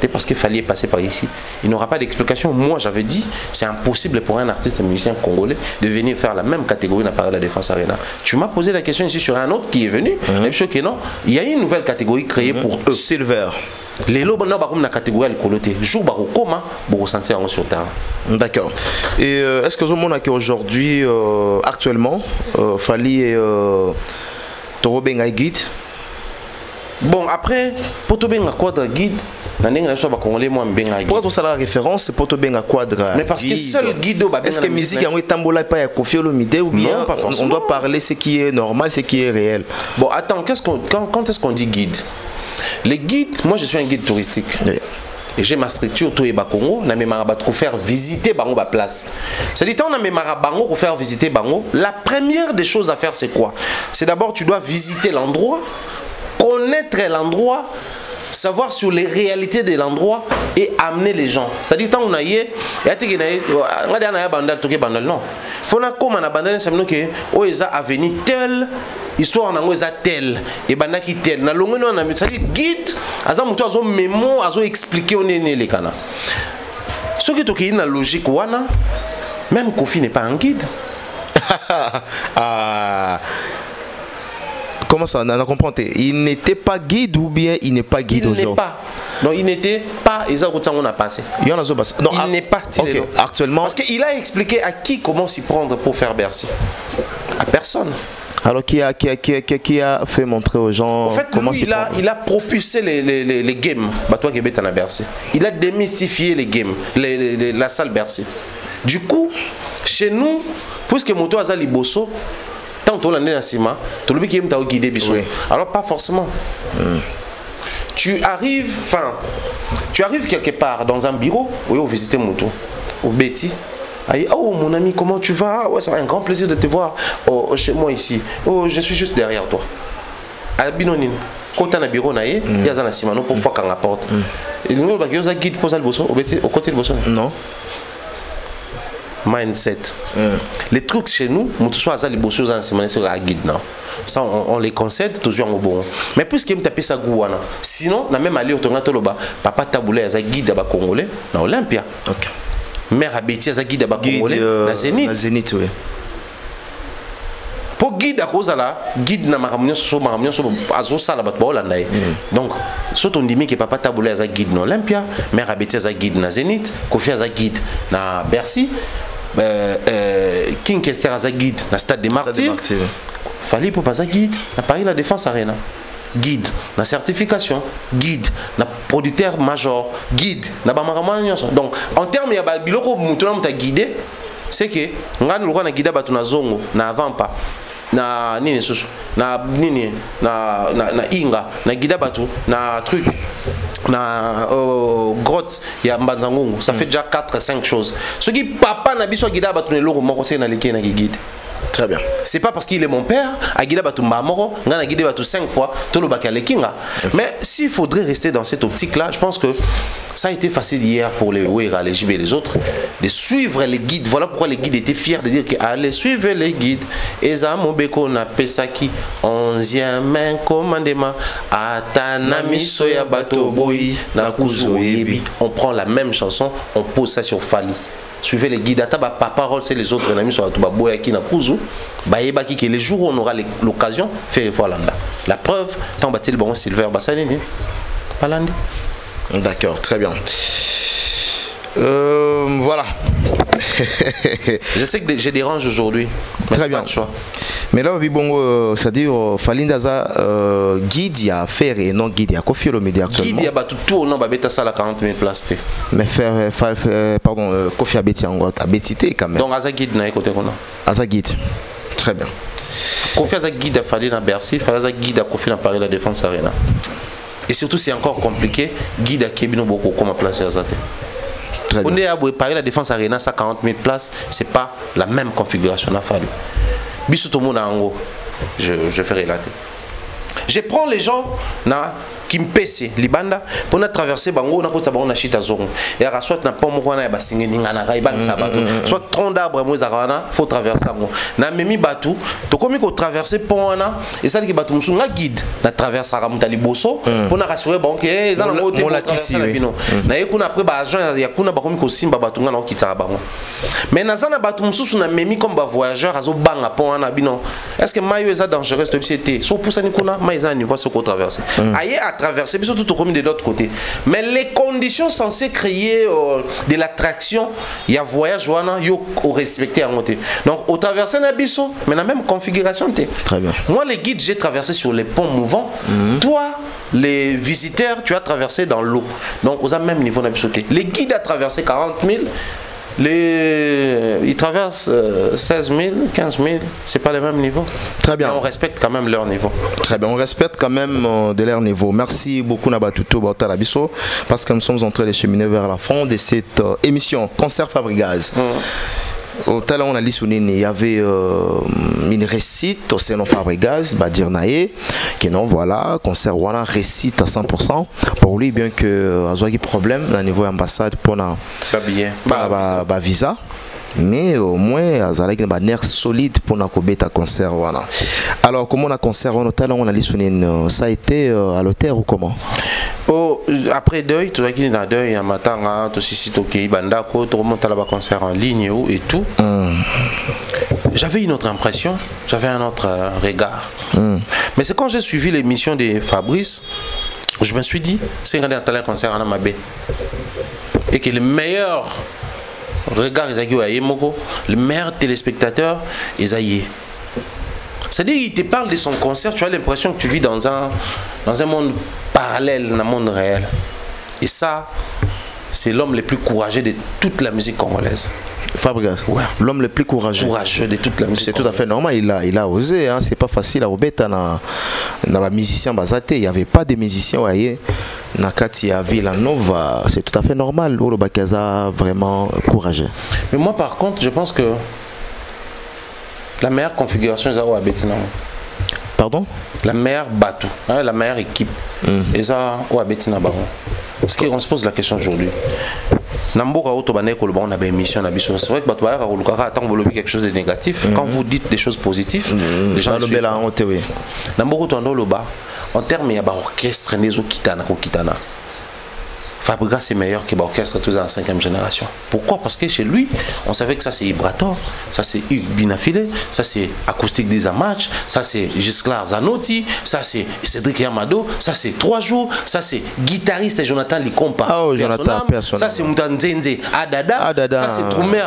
S7: parce qu'il fallait passer par ici. Il n'aura pas d'explication. Moi, j'avais dit, c'est impossible pour un artiste musicien congolais de venir faire la même catégorie dans la Défense Arena. Tu m'as posé la question ici sur un autre qui est venu. Que non, il y a une nouvelle catégorie créée pour eux.
S2: Silver.
S7: Les lobes n'ont pas comme la catégorie à l'écoloté. Jour baro comment vous ressentir sur terre.
S2: D'accord. Et est-ce que vous avez aujourd'hui, actuellement, Fally Toro Benga guide?
S7: Bon, après, pour te benga quadre guide,
S2: pour tout ça la référence, c'est pour te benga quadre.
S7: Mais parce que seul guide,
S2: est-ce que la musique est tambola pas à Kofi Olomide ou bien
S7: non, pas forcément.
S2: On doit parler ce qui est normal, ce qui est réel?
S7: Bon, attends, quand est-ce qu'on dit guide? Les guides, moi je suis un guide touristique. Oui. Et j'ai ma structure tout et Bakongo, na me marabat pour faire visiter Bango ba place. C'est dit on a me marabango pour faire visiter Bango. La première des choses à faire c'est quoi? C'est d'abord tu dois visiter l'endroit, connaître l'endroit, savoir sur les réalités de l'endroit et amener les gens. C'est-à-dire tant on a yé, non. Faut na comme on a bandé ça nous que oh eza avenue tel histoire nango eza tel et bandaki tel na longo no na c'est-à-dire guide aza muto azo mémo azo expliquer on est les kana. Ce qui est na logique wana même Kofi n'est pas un guide.
S2: Comment ça, on a compris? Il n'était pas guide ou bien il n'est pas guide aujourd'hui?
S7: Il n'est pas. Non, il n'était pas. Et ça, on a passé.
S2: Il
S7: n'est pas.
S2: Okay. Actuellement.
S7: Parce qu'il a expliqué à qui comment s'y prendre pour faire Bercy. À personne.
S2: Alors qui a fait montrer aux gens
S7: en fait, comment lui, il a propulsé les games. Bercy. Il a démystifié les games, la salle Bercy. Du coup, chez nous, puisque Moto Azali Bosso, tant que tu as ciment, tu as guidé Bissou. Alors pas forcément. Tu arrives quelque part dans un bureau, oui, au visiter Moto, au Betty. Oh mon ami, comment tu vas? Ouais, ça va un grand plaisir de te voir chez moi ici. Oh, je suis juste derrière toi. À Binonin, quand tu as un bureau, il y a un ciment pour voir quand on apporte. Et nous, il y a un guide pour ça au côté de Bosso.
S2: Non.
S7: Mindset. Les trucs chez nous, ça on les concède toujours en bon. Mais puisqu'il me tape ça gouana, sinon na même aller au Tongatoloba, papa taboulé à guide à Congolais, na Olympia.
S2: OK.
S7: Mère Abeti à guide à Congolais, na Zénith.
S2: Na Zénith, oui.
S7: Pour guide à cause là, guide na maramio so azo sala bat Holanda. Donc, surtout on dit que papa taboulé à guide na Olympia, mère Abeti à guide na Zénith, Kofi à guide na Bercy. King Kester a guide na Stade des Martyrs. Fally pour pas guide à Paris la Défense Arena. Guide na certification, guide na producteur major, guide na bamaramanya. Donc en termes il y a biloko mutuna muta guider, c'est que ngani lokwa na guida batu na zongo na avant pas na nini susu na nini na inga na guida batu na truc na grotte ya Mbanzangungu, ça fait déjà 4-5 choses. Ce qui papa na biso guida batu ne loko moko c'est na leki na guide.
S2: Très bien.
S7: C'est pas parce qu'il est mon père, à guida batu mbamoro, ngana guida batu 5 fois, to lo baki alekinga. Mais s'il faudrait rester dans cette optique là, je pense que Ça a été facile hier pour les Ouera, les JB et les autres de suivre les guides. Voilà pourquoi les guides étaient fiers de dire que allez suivre les guides. Eza Mobeko na Pesaki 11e commandement Atanami Soya Bato Boy na Kuzo Yebi. On prend la même chanson, on pose ça sur Fali. Suivez les guides. Ata ba parole c'est les autres amis sur Atuba Boya qui na Kuzo. Ba yeba ki les jours où on aura l'occasion faire voilà. La preuve tant batil bon Silver Bassanini. Palandi.
S3: D'accord, très bien. Voilà.
S7: Je sais que je dérange aujourd'hui.
S3: Très bien. Mais là, bon, c'est-à-dire, Falindaza guide à faire et non guide à Kofi Olomide actuellement.
S7: Guide à tout au nom de ça la 40 000 places.
S3: Mais pardon, Kofi Abeti en gros, Abeti quand même.
S7: Donc, Aza guide n'a écouté qu'on a.
S3: Aza guide. Très bien.
S7: Kofi Aza guide à Fali dans Bercy, Aza guide à Kofi dans Paris la Défense Arena. Et surtout, c'est encore compliqué. Guide à Kebino Boko, comment placer Azate. On est à Paris la Défense Arena, ça 40 000 places, c'est pas la même configuration à Fali. Bisoutomo na Ango, je ferai la tête. Je prends les gens na Kimpese, Libanda, pour nous traverser Bango, on a côté Bango na Chita Zongo. Et à soit na pomme na ba singe ningana raiban sabato. Soit tronc d'arbre mo zarana, faut traverser Bango. Na memi batu, to komi ko traverser pont na, et ça qui batu musu na guide, na traverser Ramuta Liboso, pour na rassurer Bango que ça na côté
S3: la traverser la bino.
S7: Na yekuna après ba agent ya kuna ba komi ko simba batu ngana o kitara Bango. Mais na zana batu musu na memi comme ba voyageur azo banga pont na bino. Est-ce que mayo est dangereux de c'était? So pour ça ni kuna maïza niveau ce qu'on traverse. Aïe à traverser, mais surtout comme de l'autre côté. Mais les conditions censées créer de l'attraction, il y a voyage, il y a respecté à monter. Donc, au traverser Nabiso, mais la même configuration.
S3: Très bien.
S7: Moi, les guides, j'ai traversé sur les ponts mouvants. Toi, les visiteurs, tu as traversé dans l'eau. Donc, aux même niveau Nabiso. Les guides ont traversé 40 000. Ils traversent 16 000, 15 000, c'est pas le même niveau.
S3: Très bien.
S7: Mais on respecte quand même leur niveau.
S3: Très bien, on respecte quand même de leur niveau. Merci beaucoup Nabatuto Bautalabiso, parce que nous sommes en train de cheminer vers la fin de cette émission Concert Fabregas. Au talent on a dit il y avait une récite au Sénon Fabregas, Badir Naé, qui non voilà, concert Wana récite à 100%. Pour lui, bien que Azoagi problème au niveau ambassade pour na visa. Mais au moins, Azalek n'a pas nerf solide pour na kobeta concert voilà. Alors comment on a concert au talent on a dit ça a été à l'hôtel ou comment?
S7: Après deuil, tout qui est deuil, un matin, tout si tout qui bandako, tout remonte à la concert en ligne et tout. J'avais une autre impression, j'avais un autre regard. Mais c'est quand j'ai suivi l'émission de Fabrice, je me suis dit, c'est un concert en Amabé. Et que le meilleur regard, le meilleur téléspectateur, c'est-à-dire qu'il te parle de son concert, tu as l'impression que tu vis dans un monde parallèle, dans un monde réel. Et ça, c'est l'homme le plus courageux de toute la musique congolaise.
S3: Fabregas, ouais. L'homme le plus courageux de toute la musique. C'est tout à fait normal, il a osé, hein. C'est pas facile à remettre dans les musiciens basatés. Il n'y avait pas de musiciens, vous voyez. Nakati à Villanova, c'est tout à fait normal. Olo Bakaza, vraiment courageux.
S7: Mais moi, par contre, je pense que la meilleure configuration est à Betina.
S3: Pardon?
S7: La meilleure bateau, hein, la meilleure équipe. Et ça, à Betina Baron. Parce qu'on se pose la question aujourd'hui. Namboka Otobane Kolobon a une mission. C'est vrai que Batouara attend que vous levez quelque chose de négatif. Quand vous dites des choses positives, les gens le suivent. Namboka Tondoloba, en termes il y a un orchestre Nezo Kitana. Fabregas c'est meilleur que l'orchestre tous en 5e génération. Pourquoi? Parce que chez lui, on savait que ça c'est Ibrator, ça c'est Hugues Binafile, ça c'est Acoustique des Amatch, ça c'est Gisclar Zanotti, ça c'est Cédric Yamado, ça c'est 3 jours, ça c'est guitariste Jonathan Likompa, ça c'est Moutanzenze Adada, ça c'est Troumer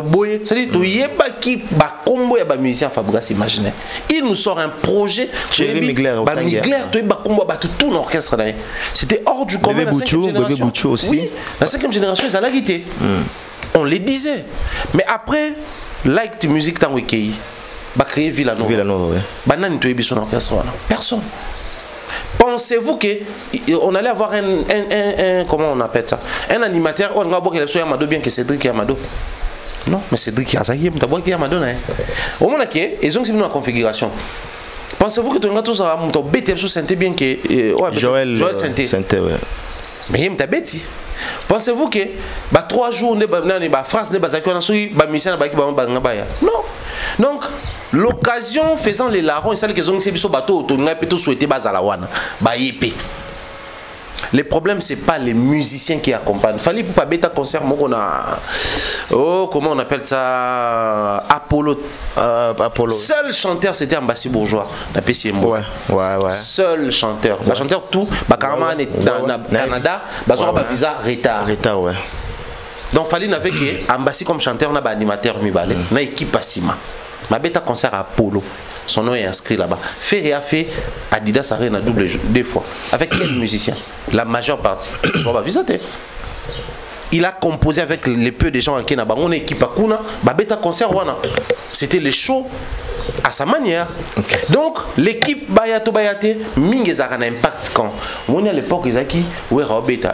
S7: Boye. C'est-à-dire que tu as combo et musicien Fabregas imaginez. Il nous sort un projet,
S3: Migler,
S7: tout l'orchestre. C'était hors du commun.
S3: Aussi.
S7: Oui, la 5e génération, ils ont la guitare. On les disait. Mais après, like de musique dans Wikei, bah créer Villanova. Banane tu es son orchestre. Personne. Pensez-vous qu'on allait avoir un comment on appelle ça? Un animateur, on va voir qu'il Yamado bien que Cédric Yamado. Non, mais Cédric Yamado, au moment où ils ont une configuration. Pensez-vous que tu as tous à bêter sur Santé bien que
S3: Joël
S7: Santé.
S3: ouais.
S7: Mais il m'a bêti. Pensez-vous que 3 jours France ne non. Donc l'occasion faisant les larrons et celles qui ont ce bateau plutôt souhaité bazalawana le problème c'est pas les musiciens qui accompagnent. Fallait pour pas bêta concert on a comment on appelle ça Apollo. Seul chanteur c'était Ambassi Bourgeois la PCM. Ouais. Seul chanteur. Le chanteur tout carrément Canada ba visa retard ouais. Donc fallait n'avait que Ambassi comme chanteur na animateur mibale na équipe Asima. Ma bêta concert à Apollo. Son nom est inscrit là-bas. Ferré a fait Adidas Arena double jeu 2 fois. Avec quel musicien? La majeure partie. On va visiter. Il a composé avec les peu de gens qui n'ont pas on équipe à Kuna. Bêta concert wana. C'était le show à sa manière. Okay. Donc l'équipe Bayato Bayate Mingezara un impact quand on est à l'époque Isaki ouais Robeta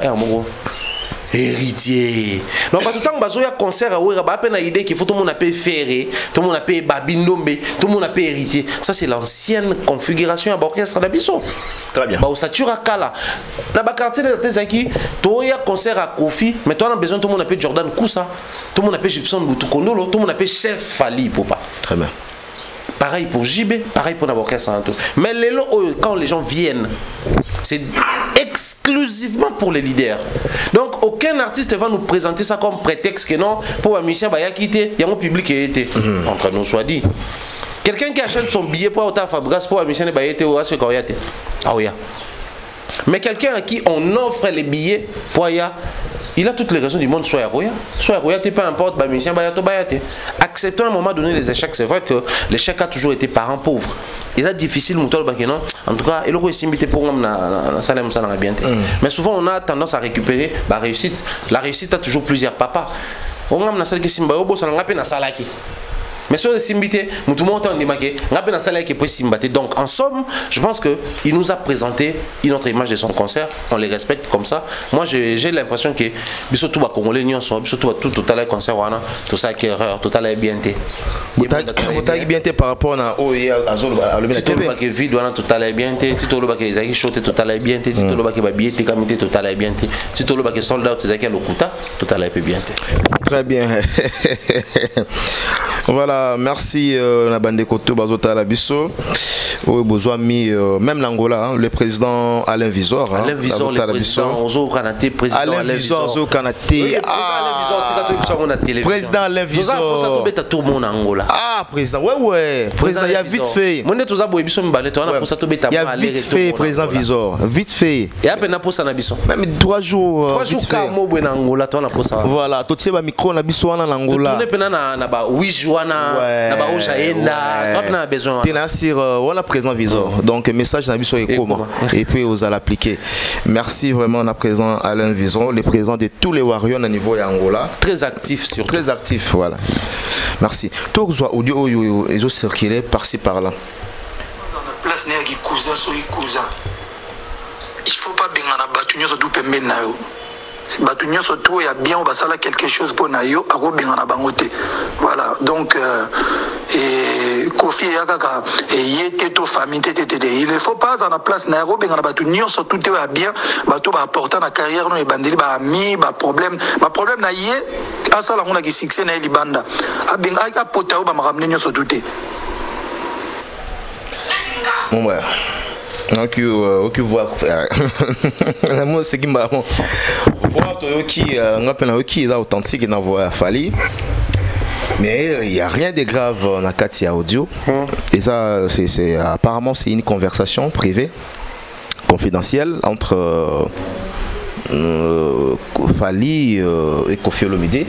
S7: héritier. Donc pas tout le temps que un concert à Ouera, pas une idée qu'il faut tout le monde appelle Ferré, tout le monde appelle Babindombe, tout le monde appelle héritier. Ça c'est l'ancienne configuration à l'orchestre d'Abisso. Très bien. Bah au Satura Kala. Là bas quartier de Tezaki, toi y a concert à Kofi, mais toi on a besoin tout le monde appelle Jordan Koussa, tout le monde appelle Gibson Boutoukondolo, tout le monde appelle Chef Fali pour pas. Très bien. Pareil pour JB, pareil pour l'orchestre. Mais quand les gens viennent, c'est exclusivement pour les leaders. Donc aucun artiste va nous présenter ça comme prétexte que non, pour un musicien il y a quitté, il y a un public qui a été. Entre nous soit dit. Quelqu'un qui achète son billet pour Ota Fabregas pour un musicien il a été au Asekoyate. Ah oui. Mais quelqu'un à qui on offre les billets pour il a toutes les raisons du monde soit Roya, peu importe, musicien Bayate. Acceptons à un moment donné les échecs. C'est vrai que l'échec a toujours été parent pauvre. Il est difficile, en tout cas, il est invité pour la salle bien. Mais souvent, on a tendance à récupérer la réussite. La réussite a toujours plusieurs papas. On a salle qui simba, on a salle qui. Mais sur le simbité, nous tout le monde a démarqué. Donc en somme, je pense qu'il nous a présenté une autre image de son concert. On les respecte comme ça. Moi j'ai l'impression que surtout les Congolais surtout tout à l'heure concert tout ça qui est erreur, tout à l'heure bien été. Vous avez bien été par rapport à Azol à le que vide tout à l'heure bien été, tout le que Isaac choté tout à l'heure bien été, tout le que babier té camité tout à l'heure bien été, tout le que soldat Isaac Lokuta tout à l'heure bien été.
S3: Très bien. Voilà, merci la bande de Koto Bazota Labisso. Même l'Angola, le président Alain Visor.
S7: Alain Visor, le président Ozo Kanate, président
S3: Alain Visor, Ozo Kanate. Président Alain Visor. Ah, président, ouais. Président, il y a vite fait. Il y a vite fait, président Visor. Vite fait. Même 3 jours. 3 jours, voilà, tout ce micro na biso en Angola. Voilà président Visor. Donc message na biso est comment et puis vous allez l'appliquer. Merci vraiment à président Alain Visor, le président de tous les Warriors à niveau Angola.
S7: Très actif surtout.
S3: Très actif, voilà. Merci. Toi vous audio ils ont circulé par-ci par-là.
S1: Dans la place négi cousin so cousin. Il faut pas bien na batu nyoso du pembe na yo. Batu nyoso tout ya bien on va sala quelque chose pour na yo ako bien na bangote. Voilà. Donc et Kofi Yakaka et yete to famille tétété. Il ne faut pas dans la place na yo bien na batu nyoso tout ya bien bato ba apporter na carrière no e bandeli ba ami ba problème na yé asala ngona ki succès na libanda. Abinga ka pota ba makamne nyoso tout té.
S3: Bon ouais. Donc voit moi c'est qui m'a voir qui on qui est authentique dans voix Fali. Mais il n'y a rien de grave dans la Katia audio. Et ça c'est apparemment c'est une conversation privée confidentielle entre Fali et Kofi Olomide.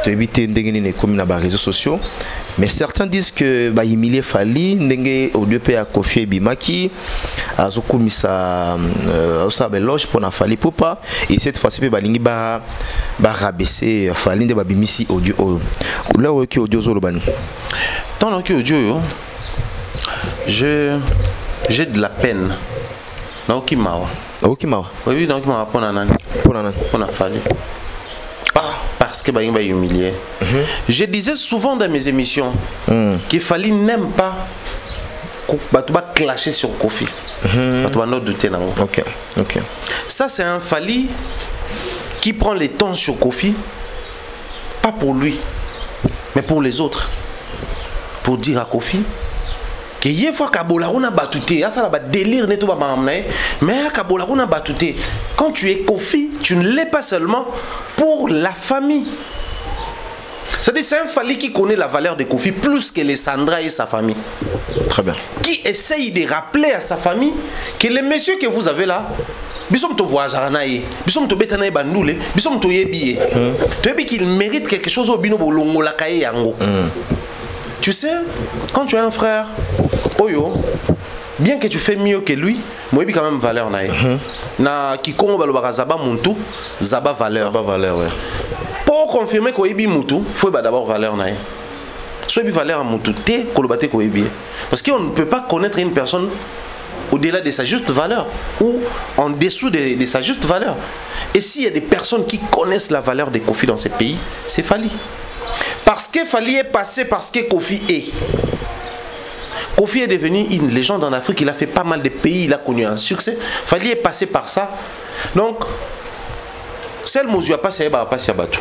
S3: Tu évites d'engager comme dans les réseaux sociaux. Mais certains disent que Emilien Fali n'engage au lieu à Kofi Bimaki a mis sa loge pour na Fali pour pas et cette fois-ci balingi ba rabaisser Fali de babimisi audio là qui audio zolobani
S7: dans le audio j'ai de la peine dans Okimawa oui dans Okimawa pour na Fali parce que il va humilier. Je disais souvent dans mes émissions qu'il fallait n'aime pas clasher sur Kofi. Ok. Ça c'est un Fali
S2: qui prend les temps sur Kofi, pas pour lui, mais pour les autres. Pour dire à Kofi que il faut Kabola on a battuté, ça va délire neto ba mais Kabola on a battuté. Quand tu es Kofi, tu ne l'es pas seulement pour la famille. C'est-à-dire c'est un Fally qui connaît la valeur de Kofi plus que les Sandra et sa famille.
S3: Très bien. Qui
S2: essaye de rappeler à sa famille que les messieurs que vous avez là, ils sont voyageurs, ils sont bétanaï bandoule, ils sont yebié. Tu sais qu'ils méritent quelque chose au bino bolongo la kaye yango. Tu sais, quand tu as un frère, Oyo, bien que tu fais mieux que lui, moi il y a quand même valeur naïe. Na kikongo balobaka zaba muntu, zaba valeur.
S3: Zaba valeur, ouais.
S2: Pour confirmer qu'il y a mutu, il faut d'abord valeur naïe. Soit il valeur à mutu, té kolobate ko yebi. Parce qu'on ne peut pas connaître une personne au-delà de sa juste valeur ou en dessous de sa juste valeur. Et s'il y a des personnes qui connaissent la valeur des Kofi dans ces pays, c'est Fally. Parce que Fally est passé parce que Kofi est. Kofi est devenu une légende en Afrique, il a fait pas mal de pays, il a connu un succès. Fally est passé par ça. Donc, celle Mouzouya passe à passer à Batou.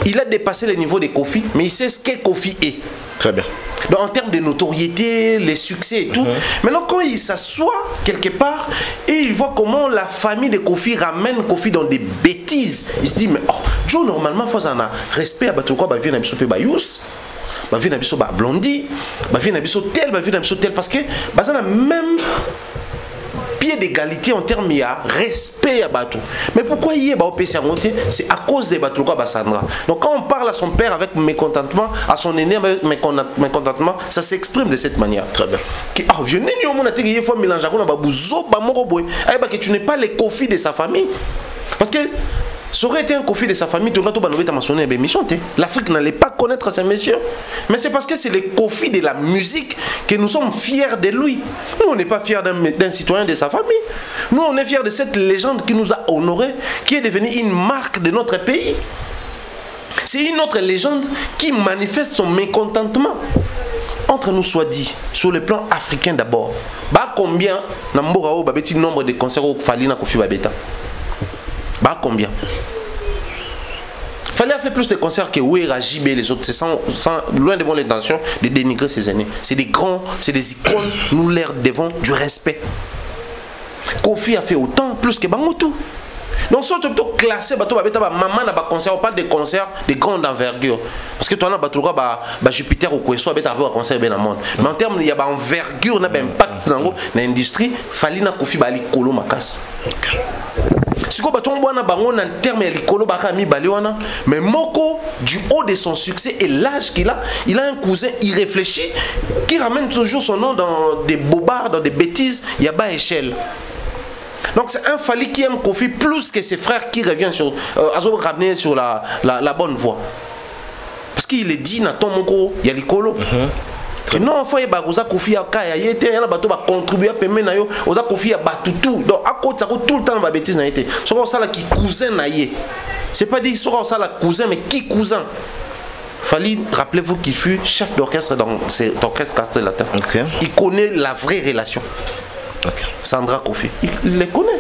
S2: Il a dépassé le niveau de Kofi, mais il sait ce que Kofi est.
S3: Très bien.
S2: Donc, en termes de notoriété, les succès et tout. Maintenant, quand il s'assoit quelque part et il voit comment la famille de Kofi ramène Kofi dans des bêtises, il se dit, mais oh, Joe, normalement, il faut un respect à Batou, bah, viens à Bissopé Bayous, bah, viens à Bissopé Blondie, bah, viens à Bissopé tel, bah, viens à Bissopé tel, parce que, bah, ça a même pied d'égalité en termes de respect à Batou. Mais pourquoi il y a au PC monté? C'est à cause de Batou quoi Sandra. Donc quand on parle à son père avec mécontentement, à son aîné avec mécontentement, ça s'exprime de cette manière. Très bien. Ah, vieux néni au monde a été fois mélange avec babouzo, bamoroboy. Que tu n'es pas les Kofi de sa famille. Parce que ça aurait été un Kofi de sa famille, tu l'Afrique n'allait pas connaître ces messieurs. Mais c'est parce que c'est les Kofi de la musique que nous sommes fiers de lui. Nous, on n'est pas fiers d'un citoyen de sa famille. Nous, on est fiers de cette légende qui nous a honorés, qui est devenue une marque de notre pays. C'est une autre légende qui manifeste son mécontentement. Entre nous soit dit, sur le plan africain d'abord, bah combien nombre de concerts au Fally na Kofi Babeta? Bah combien? Fallait faire plus de concerts que Ouera, JB et les autres. C'est loin de mon intention de dénigrer ces aînés. C'est des grands, c'est des icônes. Nous leur devons du respect. Kofi a fait autant plus que Bangotou. Donc si on peut classer maman n'a pas concert, pas de concerts de grande envergure. Parce que toi on a Jupiter ou Kweso a un concert bien monde. Mais en termes il y a envergure, il y a impact dans l'industrie, Fally na Kofi bali kolo makas. Si on a en termes de mais Moko, du haut de son succès et l'âge qu'il a, il a un cousin irréfléchi qui ramène toujours son nom dans des bobards, dans des bêtises, il y a bas échelle. Donc c'est un Fally qui aime Kofi plus que ses frères qui revient sur, ramener sur la bonne voie. Parce qu'il est dit, Nathan Moko, il y a l'icolo. Non, il faut que Kofi a contribué à payer Oza Kofi a battu tout. Donc à côté tout le temps dans la bêtise n'a été. Ce qu'on ça qui cousin naïe. C'est pas dit ce qu'on ça la cousin mais qui cousin. Fally, rappelez-vous qu'il fut chef d'orchestre dans cet orchestre quartier latin. Il connaît la vraie relation. Sandra Kofi, il les connaît.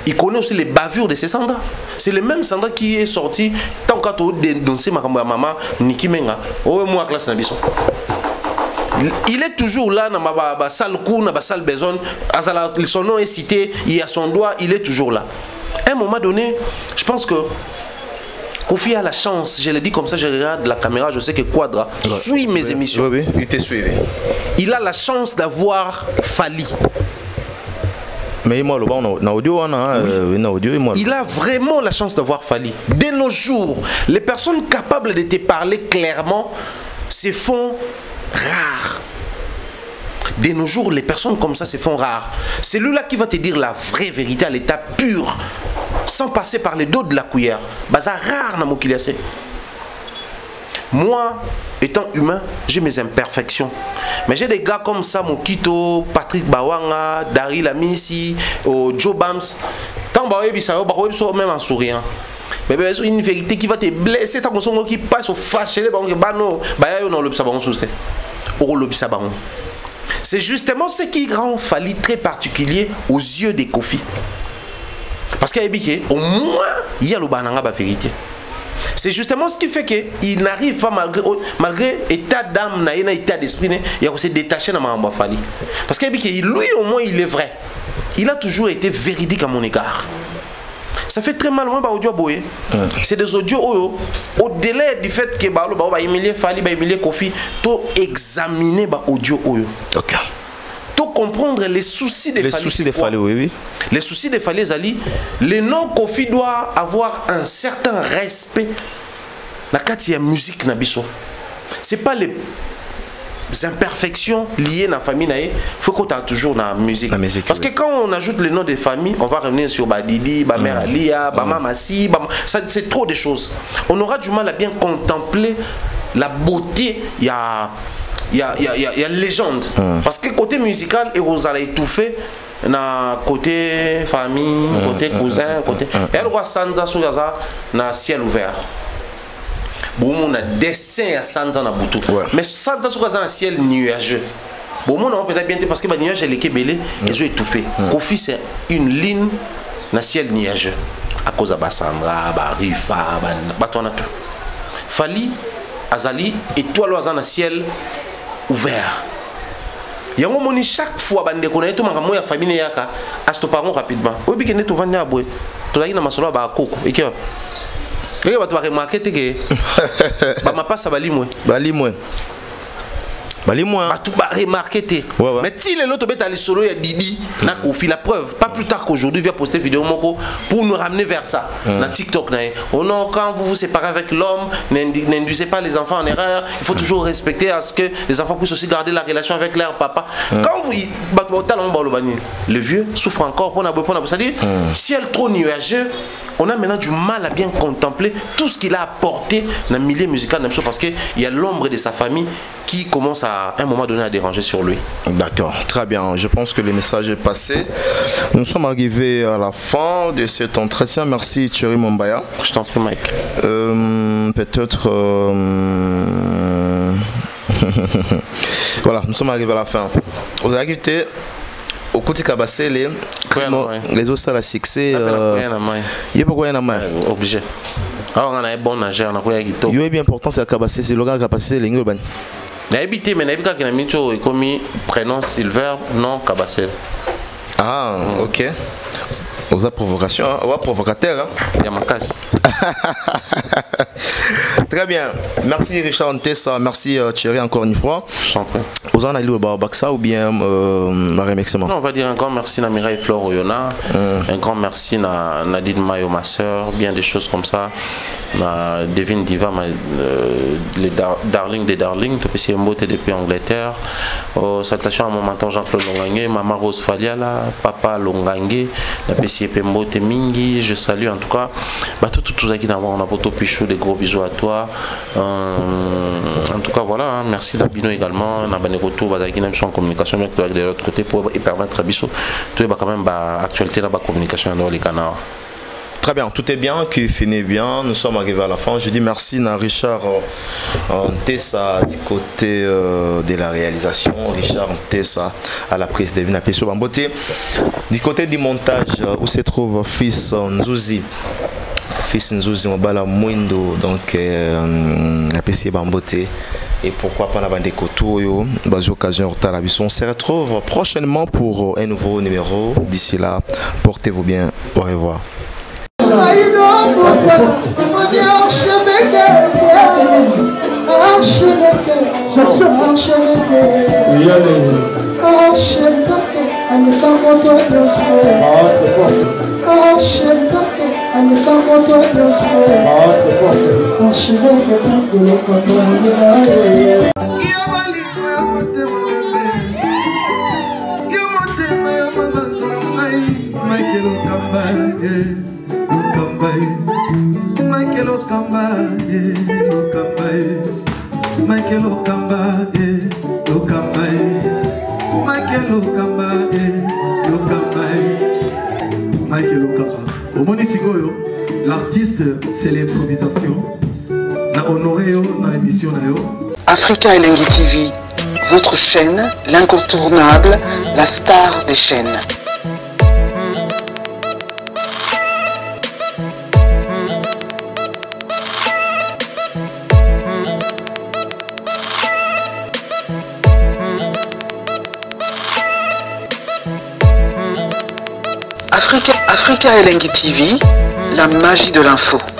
S2: Il connaît aussi les bavures de ces Sandra. C'est le même Sandra qui est sorti tant qu'à dénoncer ma maman Niki Menga. Oh moi classe na biso. Il est toujours là dans ma salle cour, dans ma salle besoin. Son nom est cité, il y a son doigt, il est toujours là. À un moment donné, je pense que Kofi a la chance, je le dis comme ça, je regarde la caméra, je sais que Quadra suit mes émissions.
S3: Oui, il te suit.
S2: Il a la chance d'avoir Fally.
S3: Mais moi,
S2: il a vraiment la chance d'avoir Fally. De nos jours, les personnes capables de te parler clairement se font rares. De nos jours, les personnes comme ça se font rares. C'est lui-là qui va te dire la vraie vérité à l'état pur, sans passer par les dos de la cuillère. Baza rare na mokiliase. Moi, étant humain, j'ai mes imperfections. Mais j'ai des gars comme ça, Mokito, Patrick Bawanga, Daryl Amissi, Joe Bams. Tant même en souriant. Mais c'est une vérité qui va te blesser. Tant que qui passe au fâché, c'est justement ce qui rend Fally très particulier aux yeux des Kofi. Parce qu'au moins, il y a le bananga la vérité. C'est justement ce qui fait qu'il n'arrive pas malgré état d'âme, état d'esprit, il a se détaché de ma Fali. Parce que lui au moins il est vrai. Il a toujours été véridique à mon égard. Ça fait très mal, moi, audio boy. C'est des audios au-delà du fait que Emilie Fali, Emilie Kofi, tout examiner audio.
S3: Ok.
S2: Tout comprendre les soucis des Fali. Les soucis des Fali, oui. Les soucis des Fali, Zali. Le nom Kofi doit avoir un certain respect. La carte, il y a musique, Nabiso. C'est pas les imperfections liées à la famille, il faut qu'on ait toujours la musique. Parce que quand on ajoute les noms des familles, on va revenir sur Didi, Mère Alia, Mamassi, c'est trop de choses. On aura du mal à bien contempler la beauté. Il y a légende. Parce que côté musical, et vous allez étouffer. Na côté famille, côté cousin, côté. Et elle voit Sanza Sougaza na ciel ouvert. Bon, on a dessin à Sanza na Boutou. Mais Sanza Sougaza na ciel nuageux. Bon, on a peut-être bien parce que le nuage est l'équébélé, ils ont étouffé. Kofi, c'est une ligne na ciel nuageux. À cause de Bassandra, Rifa, Batona tout. Fali, Azali, étoile dans ciel ouvert. Yango moni chaque fois bande ko na eto manga moya famille yaka astopango rapidement. Obi kene to vanya boy. To la ina masolo ba koko. Eke ba to ba remarquer que ba mapasa balimwe. Balimwe. Tout ba remarquer. Mais si les autres bêta les solo ya Didi na Kofi la preuve pas plus tard qu'aujourd'hui vient poster vidéo moko pour nous ramener vers ça na TikTok na. Oh non, quand vous vous séparez avec l'homme, n'induisez pas les enfants en erreur, il faut toujours respecter à ce que les enfants puissent aussi garder la relation avec leur papa. Quand vous le vieux souffre encore pour c'est-à-dire ciel trop nuageux, on a maintenant du mal à bien contempler tout ce qu'il a apporté dans le milieu musical parce qu'il y a l'ombre de sa famille qui commence à un moment donné à déranger sur lui. D'accord, très bien. Je pense que le message est passé. Nous sommes arrivés à la fin de cet entretien. Merci Thierry Mombaya. Je t'en prie Mike. Peut-être... voilà, nous sommes arrivés à la fin. Vous avez écouté au côté Kabassé, les autres salles à succès. Il y a pourquoi il y en a main. Obligé. Alors on a un bon nageur, on a quoi guito. Il est bien important c'est à Kabassé, c'est le gars Kabassé les ngolban. Na habité mais na habité quand on a mis cho comme prénom Silver, nom Kabassé. Ah, OK. Aux provocations, aux provocateurs. Il y a ma casse. Très bien. Merci Richard Ntessa, merci Thierry encore une fois. Je t'en prie. Vous en allez au Baksa ou bien Marie Mexement? Non, on va dire un grand merci à Mireille Flore Oyona, un grand merci à Nadine Mayo, ma soeur, bien des choses comme ça. Devine Diva, les darling des darlings, depuis Mbote depuis Angleterre. Salutation à mon mentor Jean-Claude Longangue, maman Rose Faliala, papa Longangue, la PCP Mbote Mingi. Je salue en tout cas tout ça qui d'abord on a poto Pichou, des gros bisous à toi. En tout cas voilà, merci Dabino également. On a bané retour bazaki même en communication avec de l'autre côté pour permettre à Bissot tout quand même actualité là communication dans les canaux. Très bien, tout est bien, qui finit bien, nous sommes arrivés à la fin. Je dis merci à Richard Ntessa du côté de la réalisation, Richard Ntessa à la prise de Vina Pesso Bambote. Du côté du montage, où se trouve Fils Nzouzi. Fils Nzouzi Mobala Mwindo, donc la PC Bambote. Et pourquoi pas la bande Koto, bas occasion on se retrouve prochainement pour un nouveau numéro. D'ici là, portez-vous bien, au revoir.
S5: Michael Okamba, Michael Okamba, Okamba, Michael Okamba, Okamba, Michael Okamba. Au Monisigoyo, l'artiste c'est l'improvisation. Na honoré dans l'émission
S6: Africa Elengi TV, votre chaîne, l'incontournable, la star des chaînes. Africa Elengi TV, la magie de l'info.